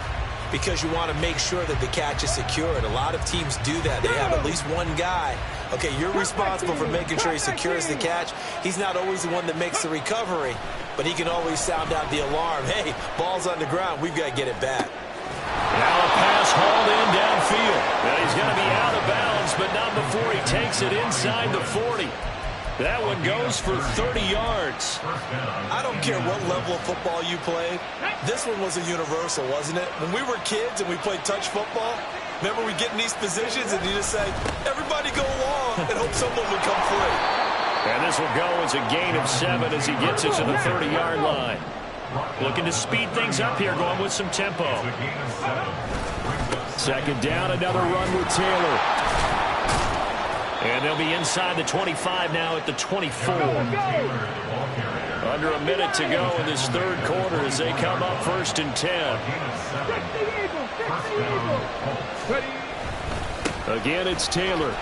because you want to make sure that the catch is secured. A lot of teams do that. They have at least one guy. Okay, you're responsible for making sure he secures the catch. He's not always the one that makes the recovery, but he can always sound out the alarm. Hey, ball's on the ground. We've got to get it back. Now a pass hauled in downfield. Now he's going to be out of bounds, but not before he takes it inside the 40. That one goes for 30 yards. I don't care what level of football you played. This one was a universal, wasn't it? When we were kids and we played touch football, remember we get in these positions and you just say, everybody go along and hope someone would come free. And this will go as a gain of 7 as he gets it to the 30-yard line. Looking to speed things up here, going with some tempo. Second down, another run with Taylor. And they'll be inside the 25 now at the 24. Under a minute to go in this third quarter as they come up 1st and 10. Again, it's Taylor.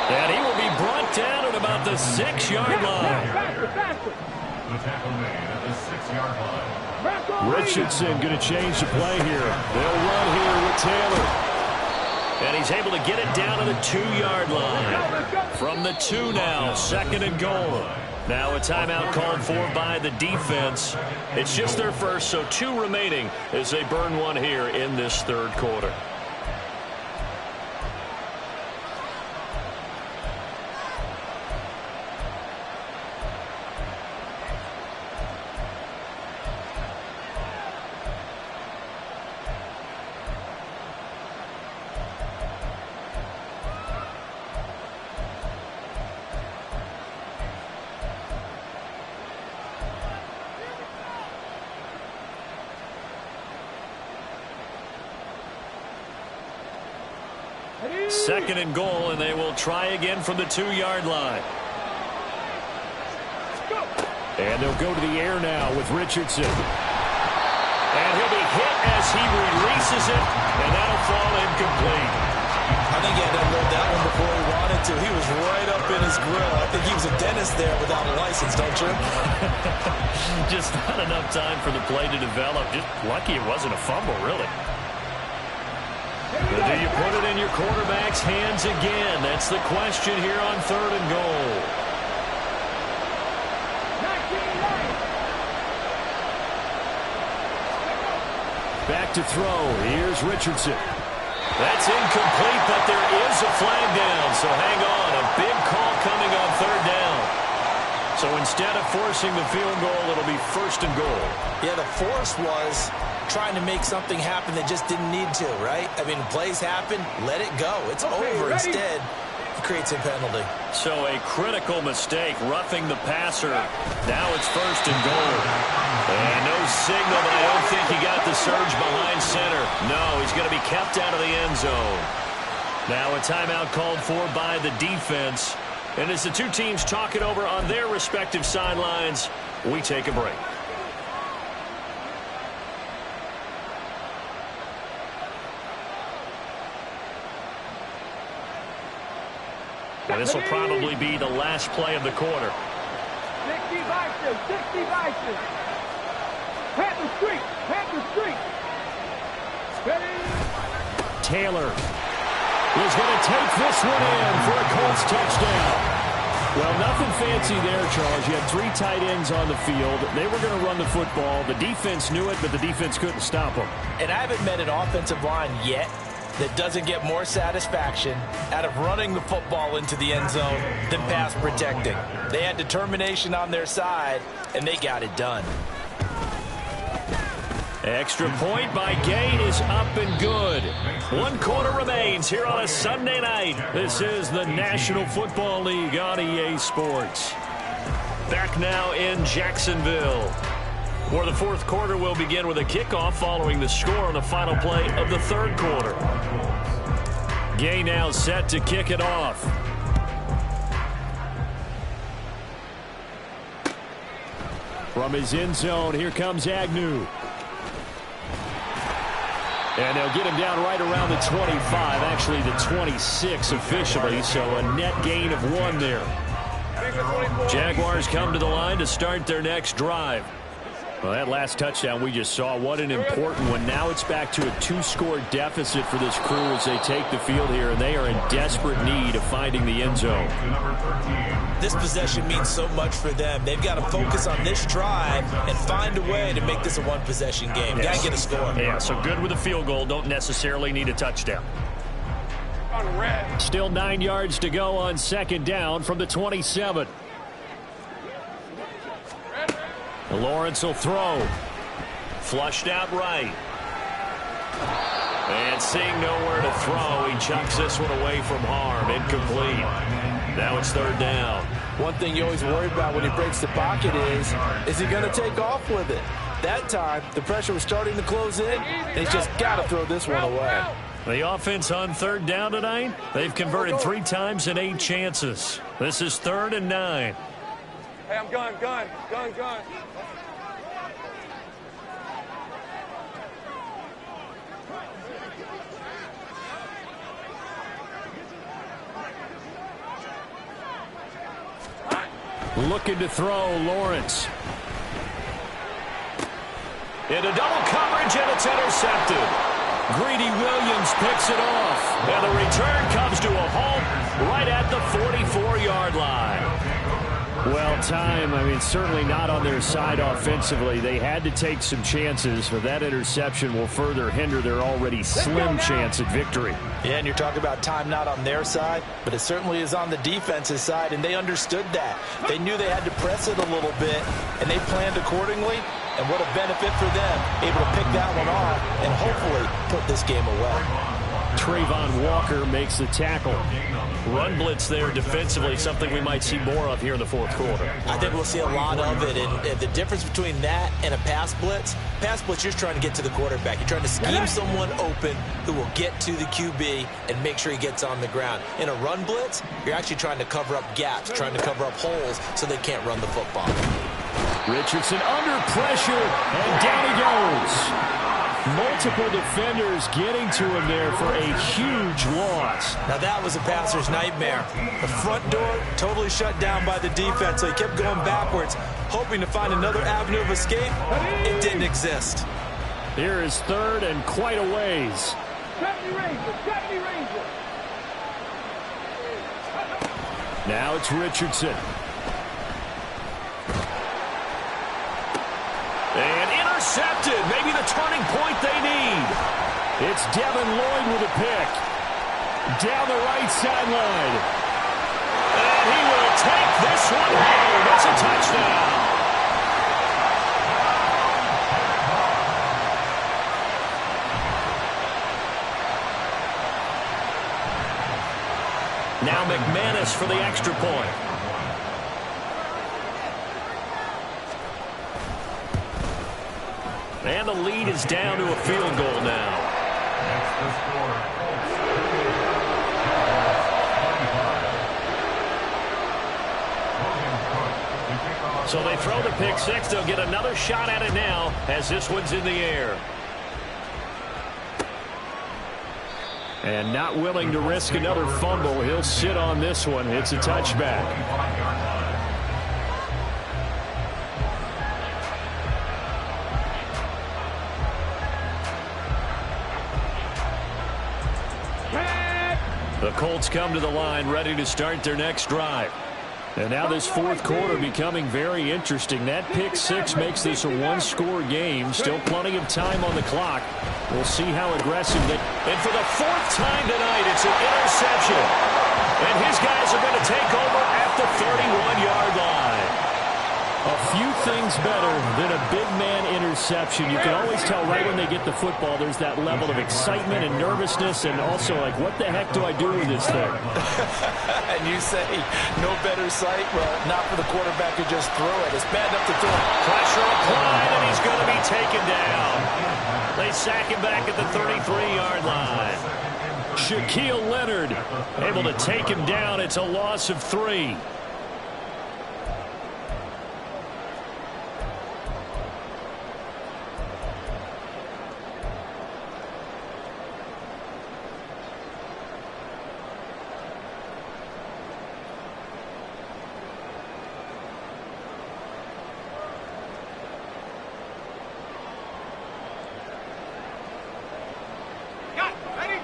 And he will be brought down at about the 6-yard line. The tackle made at the 6-yard line. Richardson going to change the play here. They'll run here with Taylor. And he's able to get it down to the 2-yard line. From the 2 now, 2nd and goal. Now a timeout called for by the defense. It's just their first, so 2 remaining as they burn one here in this third quarter. Second and goal, and they will try again from the 2-yard line. And they'll go to the air now with Richardson. And he'll be hit as he releases it, and that'll fall incomplete. I think he had to unload that one before he wanted to. He was right up in his grill. I think he was a dentist there without a license, don't you? Just not enough time for the play to develop. Just lucky it wasn't a fumble, really. But do you put it in your quarterback's hands again? That's the question here on 3rd and goal. Back to throw. Here's Richardson. That's incomplete, but there is a flag down, so hang on. A big call coming on 3rd down. So instead of forcing the field goal, it'll be 1st and goal. Yeah, the force was trying to make something happen that just didn't need to, right? I mean, plays happen, let it go. It's over. Ready? Instead, it creates a penalty. So a critical mistake, roughing the passer. Now it's 1st and goal. And no signal, but I don't think he got the surge behind center. No, he's going to be kept out of the end zone. Now a timeout called for by the defense. And as the 2 teams talk it over on their respective sidelines, we take a break. And this will probably be the last play of the quarter. 60 vices, 60 vices. Panther Street, Panther Street. Ready? Taylor is going to take this one in for a Colts touchdown. Well, nothing fancy there, Charles. You had 3 tight ends on the field. They were going to run the football. The defense knew it, but the defense couldn't stop them. And I haven't met an offensive line yet that doesn't get more satisfaction out of running the football into the end zone than pass protecting. They had determination on their side, and they got it done. Extra point by Gay is up and good. 1 quarter remains here on a Sunday night. This is the National Football League on EA Sports. Back now in Jacksonville, where the 4th quarter will begin with a kickoff following the score on the final play of the 3rd quarter. Gay now set to kick it off. From his end zone, here comes Agnew. And they'll get him down right around the 25, actually the 26 officially, so a net gain of 1 there. Jaguars come to the line to start their next drive. Well, that last touchdown we just saw, what an important one. Now it's back to a 2-score deficit for this crew as they take the field here, and they are in desperate need of finding the end zone. This possession means so much for them. They've got to focus on this drive and find a way to make this a 1-possession game. Yes. Got to get a score. Yeah, so good with a field goal. Don't necessarily need a touchdown. Still 9 yards to go on 2nd down from the 27. Lawrence will throw. Flushed out right. And seeing nowhere to throw, he chucks this one away from harm. Incomplete. Now it's 3rd down. One thing you always worry about when he breaks the pocket is he going to take off with it? That time, the pressure was starting to close in, and he's just got to throw this one away. The offense on 3rd down tonight, they've converted 3 times in 8 chances. This is 3rd and 9. Hey, I'm gun. Looking to throw, Lawrence. Into double coverage, and it's intercepted. Greedy Williams picks it off. And the return comes to a halt right at the 44-yard line. Well, time, certainly not on their side offensively. They had to take some chances, but that interception will further hinder their already slim chance at victory. Yeah, and you're talking about time not on their side, but it certainly is on the defense's side, and they understood that. They knew they had to press it a little bit, and they planned accordingly, and what a benefit for them, able to pick that one off and hopefully put this game away. Trayvon Walker makes the tackle. Run blitz there defensively, something we might see more of here in the fourth quarter. I think we'll see a lot of it, and the difference between that and a pass blitz, you're just trying to get to the quarterback. You're trying to scheme someone open who will get to the QB and make sure he gets on the ground. In a run blitz, you're actually trying to cover up gaps, trying to cover up holes so they can't run the football. Richardson under pressure, and down he goes. Multiple defenders getting to him there for a huge loss. Now that was a passer's nightmare. The front door totally shut down by the defense, so he kept going backwards, hoping to find another avenue of escape. It didn't exist. Here is third and quite a ways. Now it's Richardson. And intercepted. Maybe the turning point they need. It's Devin Lloyd with a pick. Down the right sideline. And he will take this one home. It's a touchdown. Now McManus for the extra point. And the lead is down to a field goal now. That's the score. So they throw the pick six. They'll get another shot at it now as this one's in the air. And not willing to risk another fumble. He'll sit on this one. It's a touchback. The Colts come to the line ready to start their next drive. And now this fourth quarter becoming very interesting. That pick six makes this a one-score game. Still plenty of time on the clock. We'll see how aggressive they... And for the fourth time tonight, it's an interception. And his guys are going to take over at the 31-yard line. A few things better than a big man interception. You can always tell right when they get the football, there's that level of excitement and nervousness, and also like, what the heck do I do with this thing? And you say, no better sight? Well, not for the quarterback who just threw it. It's bad enough to throw it. Pressure applied, and he's going to be taken down. They sack him back at the 33-yard line. Shaquille Leonard able to take him down. It's a loss of 3.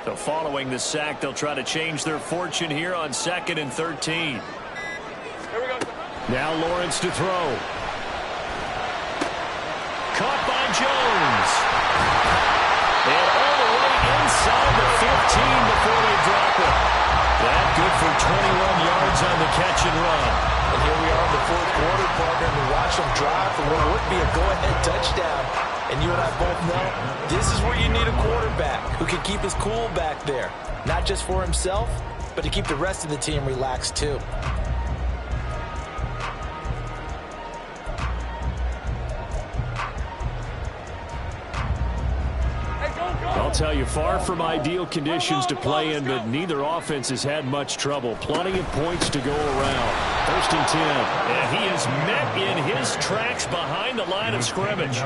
So following the sack, they'll try to change their fortune here on 2nd and 13. Here we go. Now Lawrence to throw. Caught by Jones. And all the way inside the 15 before they drop it. That good for 21 yards on the catch and run. And here we are in the fourth quarter, partner, and we watch them drive for what would be a go-ahead touchdown. And you and I both know this is where you need a quarterback who can keep his cool back there. Not just for himself, but to keep the rest of the team relaxed too. I'll tell you, far from ideal conditions to play in, but neither offense has had much trouble. Plenty of points to go around. 1st and 10. And he is met in his tracks behind the line of scrimmage.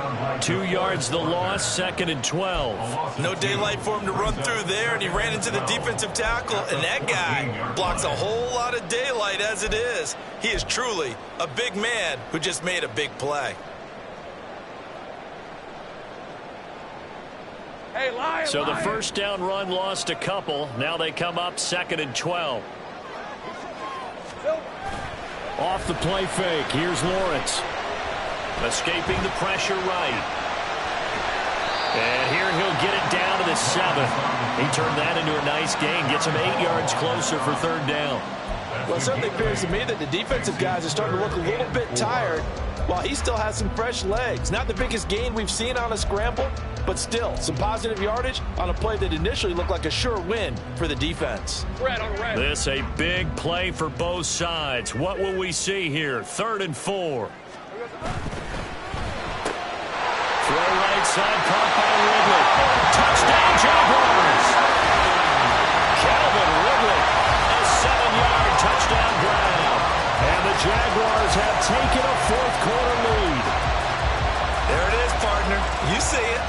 2 yards the loss, 2nd and 12. No daylight for him to run through there, and he ran into the defensive tackle, and that guy blocks a whole lot of daylight as it is. He is truly a big man who just made a big play. So the first down run lost a couple. Now they come up 2nd and 12. Off the play fake. Here's Lawrence. Escaping the pressure right. And here he'll get it down to the 7. He turned that into a nice gain. Gets him 8 yards closer for 3rd down. Well, it certainly appears to me that the defensive guys are starting to look a little bit tired while he still has some fresh legs. Not the biggest gain we've seen on a scramble, but still some positive yardage on a play that initially looked like a sure win for the defense. This a big play for both sides. What will we see here? 3rd and 4. Throw right side, caught by Ridley. Touchdown, Jaguars! Calvin Ridley, a 7-yard touchdown grab. And the Jaguars have taken a 4th quarter lead. There it is, partner. You see it.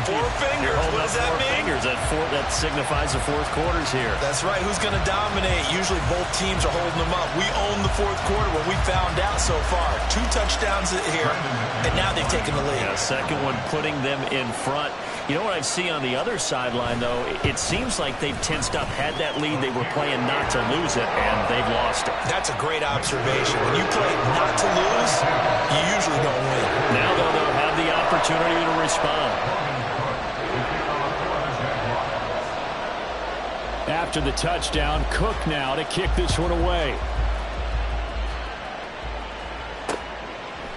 4 fingers. What does that mean? Fingers. That signifies the 4th quarter's here. That's right. Who's going to dominate? Usually both teams are holding them up. We own the 4th quarter, what we found out so far. 2 touchdowns here, and now they've taken the lead. Yeah, second one putting them in front. You know what I see on the other sideline, though? It seems like they've tensed up, had that lead. They were playing not to lose it, and they've lost it. That's a great observation. When you play not to lose, you usually don't win. Now, though, they'll have the opportunity to respond. After the touchdown, Cook now to kick this one away.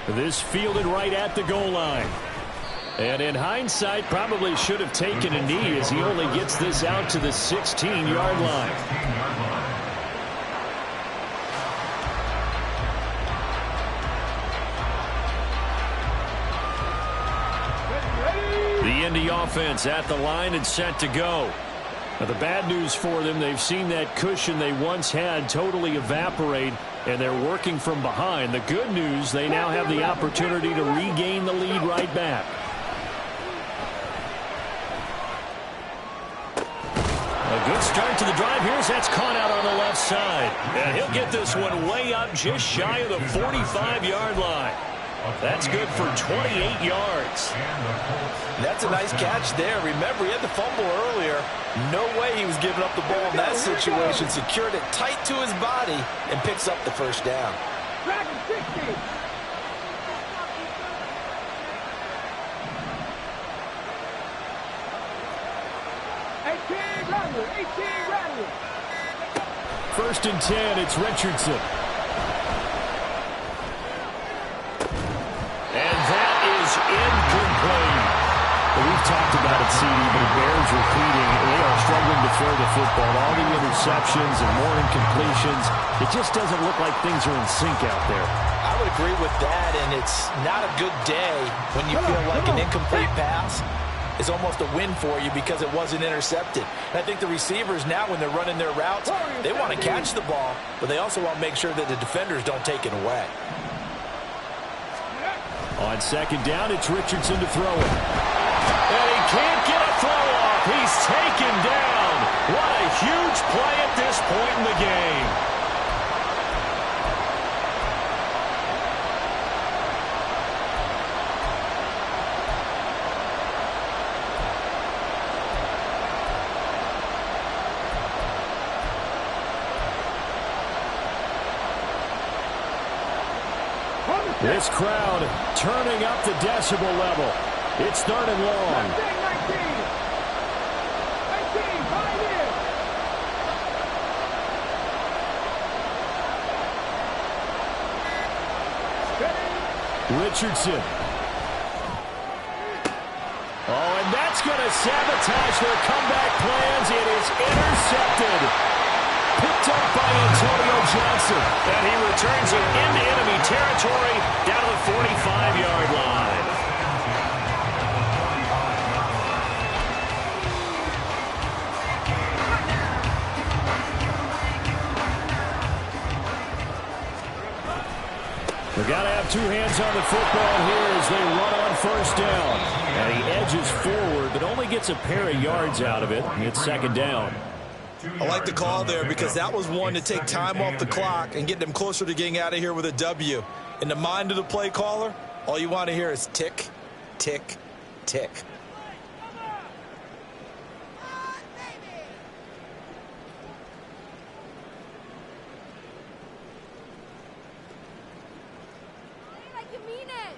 This fielded right at the goal line. And in hindsight, probably should have taken a knee as he only gets this out to the 16-yard line. The Indy offense at the line and set to go. Now, the bad news for them, they've seen that cushion they once had totally evaporate, and they're working from behind. The good news, they now have the opportunity to regain the lead right back. A good start to the drive. Here's that's caught out on the left side. And he'll get this one way up just shy of the 45-yard line. That's good for 28 yards. That's a nice catch there. Remember, he had the fumble earlier. No way he was giving up the ball in that situation. Secured it tight to his body and picks up the first down. First and 10, it's Richardson. And that is incomplete. We've talked about it, CD, but it bears repeating. They are struggling to throw the football. All the interceptions and more incompletions. It just doesn't look like things are in sync out there. I would agree with that, and it's not a good day when you feel like an incomplete pass is almost a win for you because it wasn't intercepted. And I think the receivers now, when they're running their routes, they want to catch the ball, but they also want to make sure that the defenders don't take it away. On second down, it's Richardson to throw it. And he can't get a throw off. He's taken down. What a huge play at this point in the game. This crowd turning up the decibel level. It's 3rd and long. Richardson. Oh, and that's going to sabotage their comeback plans. It is intercepted. Picked up by Antonio Johnson. And he returns it into enemy territory down to the 45-yard line. They've got to have 2 hands on the football here as they run on first down. And he edges forward, but only gets a pair of yards out of it. And it's 2nd down. I like the call there because that was one to take time off the clock and get them closer to getting out of here with a W. In the mind of the play caller, all you want to hear is tick, tick, tick. mean it.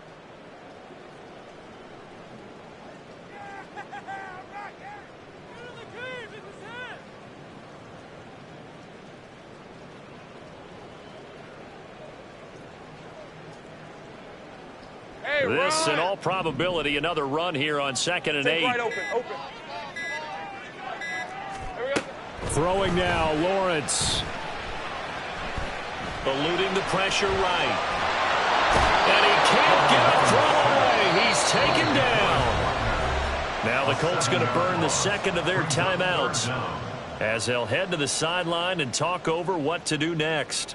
This, in all probability, another run here on 2nd and 8. Right open. Throwing now, Lawrence. Eluding the pressure right. And he can't get a throw away. He's taken down. Now the Colts going to burn the second of their timeouts as they'll head to the sideline and talk over what to do next.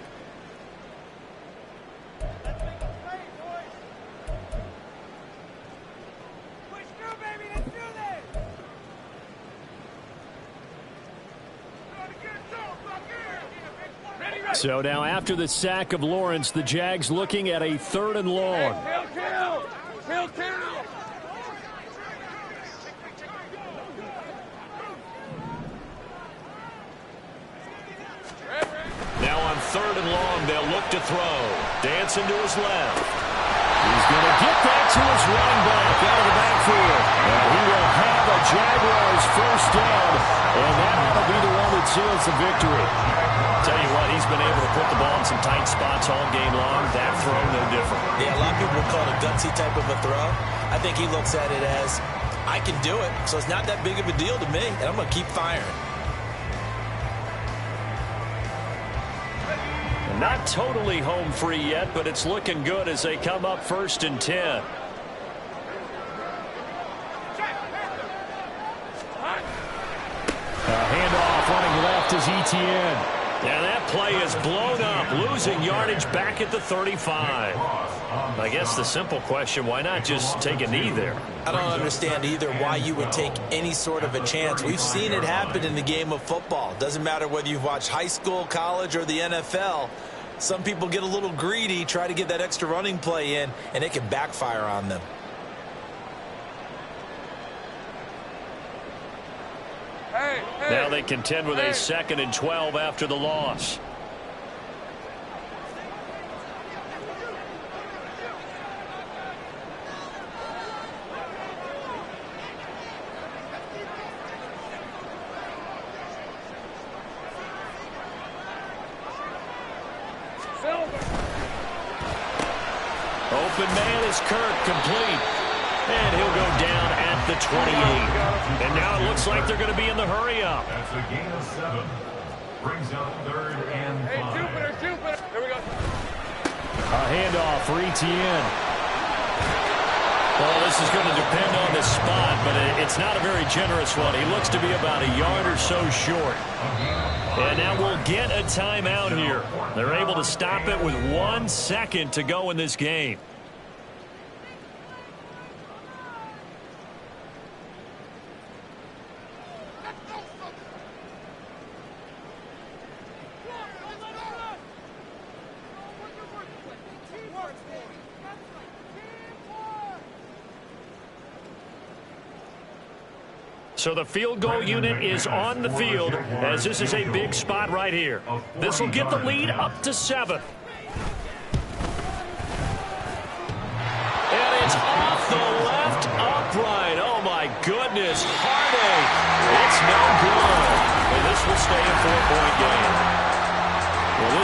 So now after the sack of Lawrence, the Jags looking at a 3rd and long. Now on 3rd and long, they'll look to throw. Dancing to his left. He's going to get that to his running back out of the backfield. And he will have a Jaguars first down, and that ought to be the one that seals the victory. Tell you what, he's been able to put the ball in some tight spots all game long. That throw, no different. Yeah, a lot of people would call it a gutsy type of a throw. I think he looks at it as, I can do it, so it's not that big of a deal to me, and I'm going to keep firing. Not totally home free yet, but it's looking good as they come up 1st and 10. A handoff running left is Etienne. And that play is blown up, losing yardage back at the 35. I guess the simple question, why not just take a knee there? I don't understand either why you would take any sort of a chance. We've seen it happen in the game of football. Doesn't matter whether you've watched high school, college, or the NFL. Some people get a little greedy, try to get that extra running play in, and it can backfire on them. Now they contend with a 2nd and 12 after the loss. Open man is Kirk, complete. And he'll go down at the 28. And now it looks like they're going to be in the hurry-up. That's a gain of 7. Brings up 3rd and 5. Jupiter. Here we go. A handoff for Etienne. Well, this is going to depend on the spot, but it's not a very generous one. He looks to be about a yard or so short. And now we'll get a timeout here. They're able to stop it with 1 second to go in this game. So the field goal unit is on the field as this is a big spot right here. This will get the lead up to 7. And it's off the left upright. Oh, my goodness. Heartache. It's no good. And this will stay a 4-point game. Well, this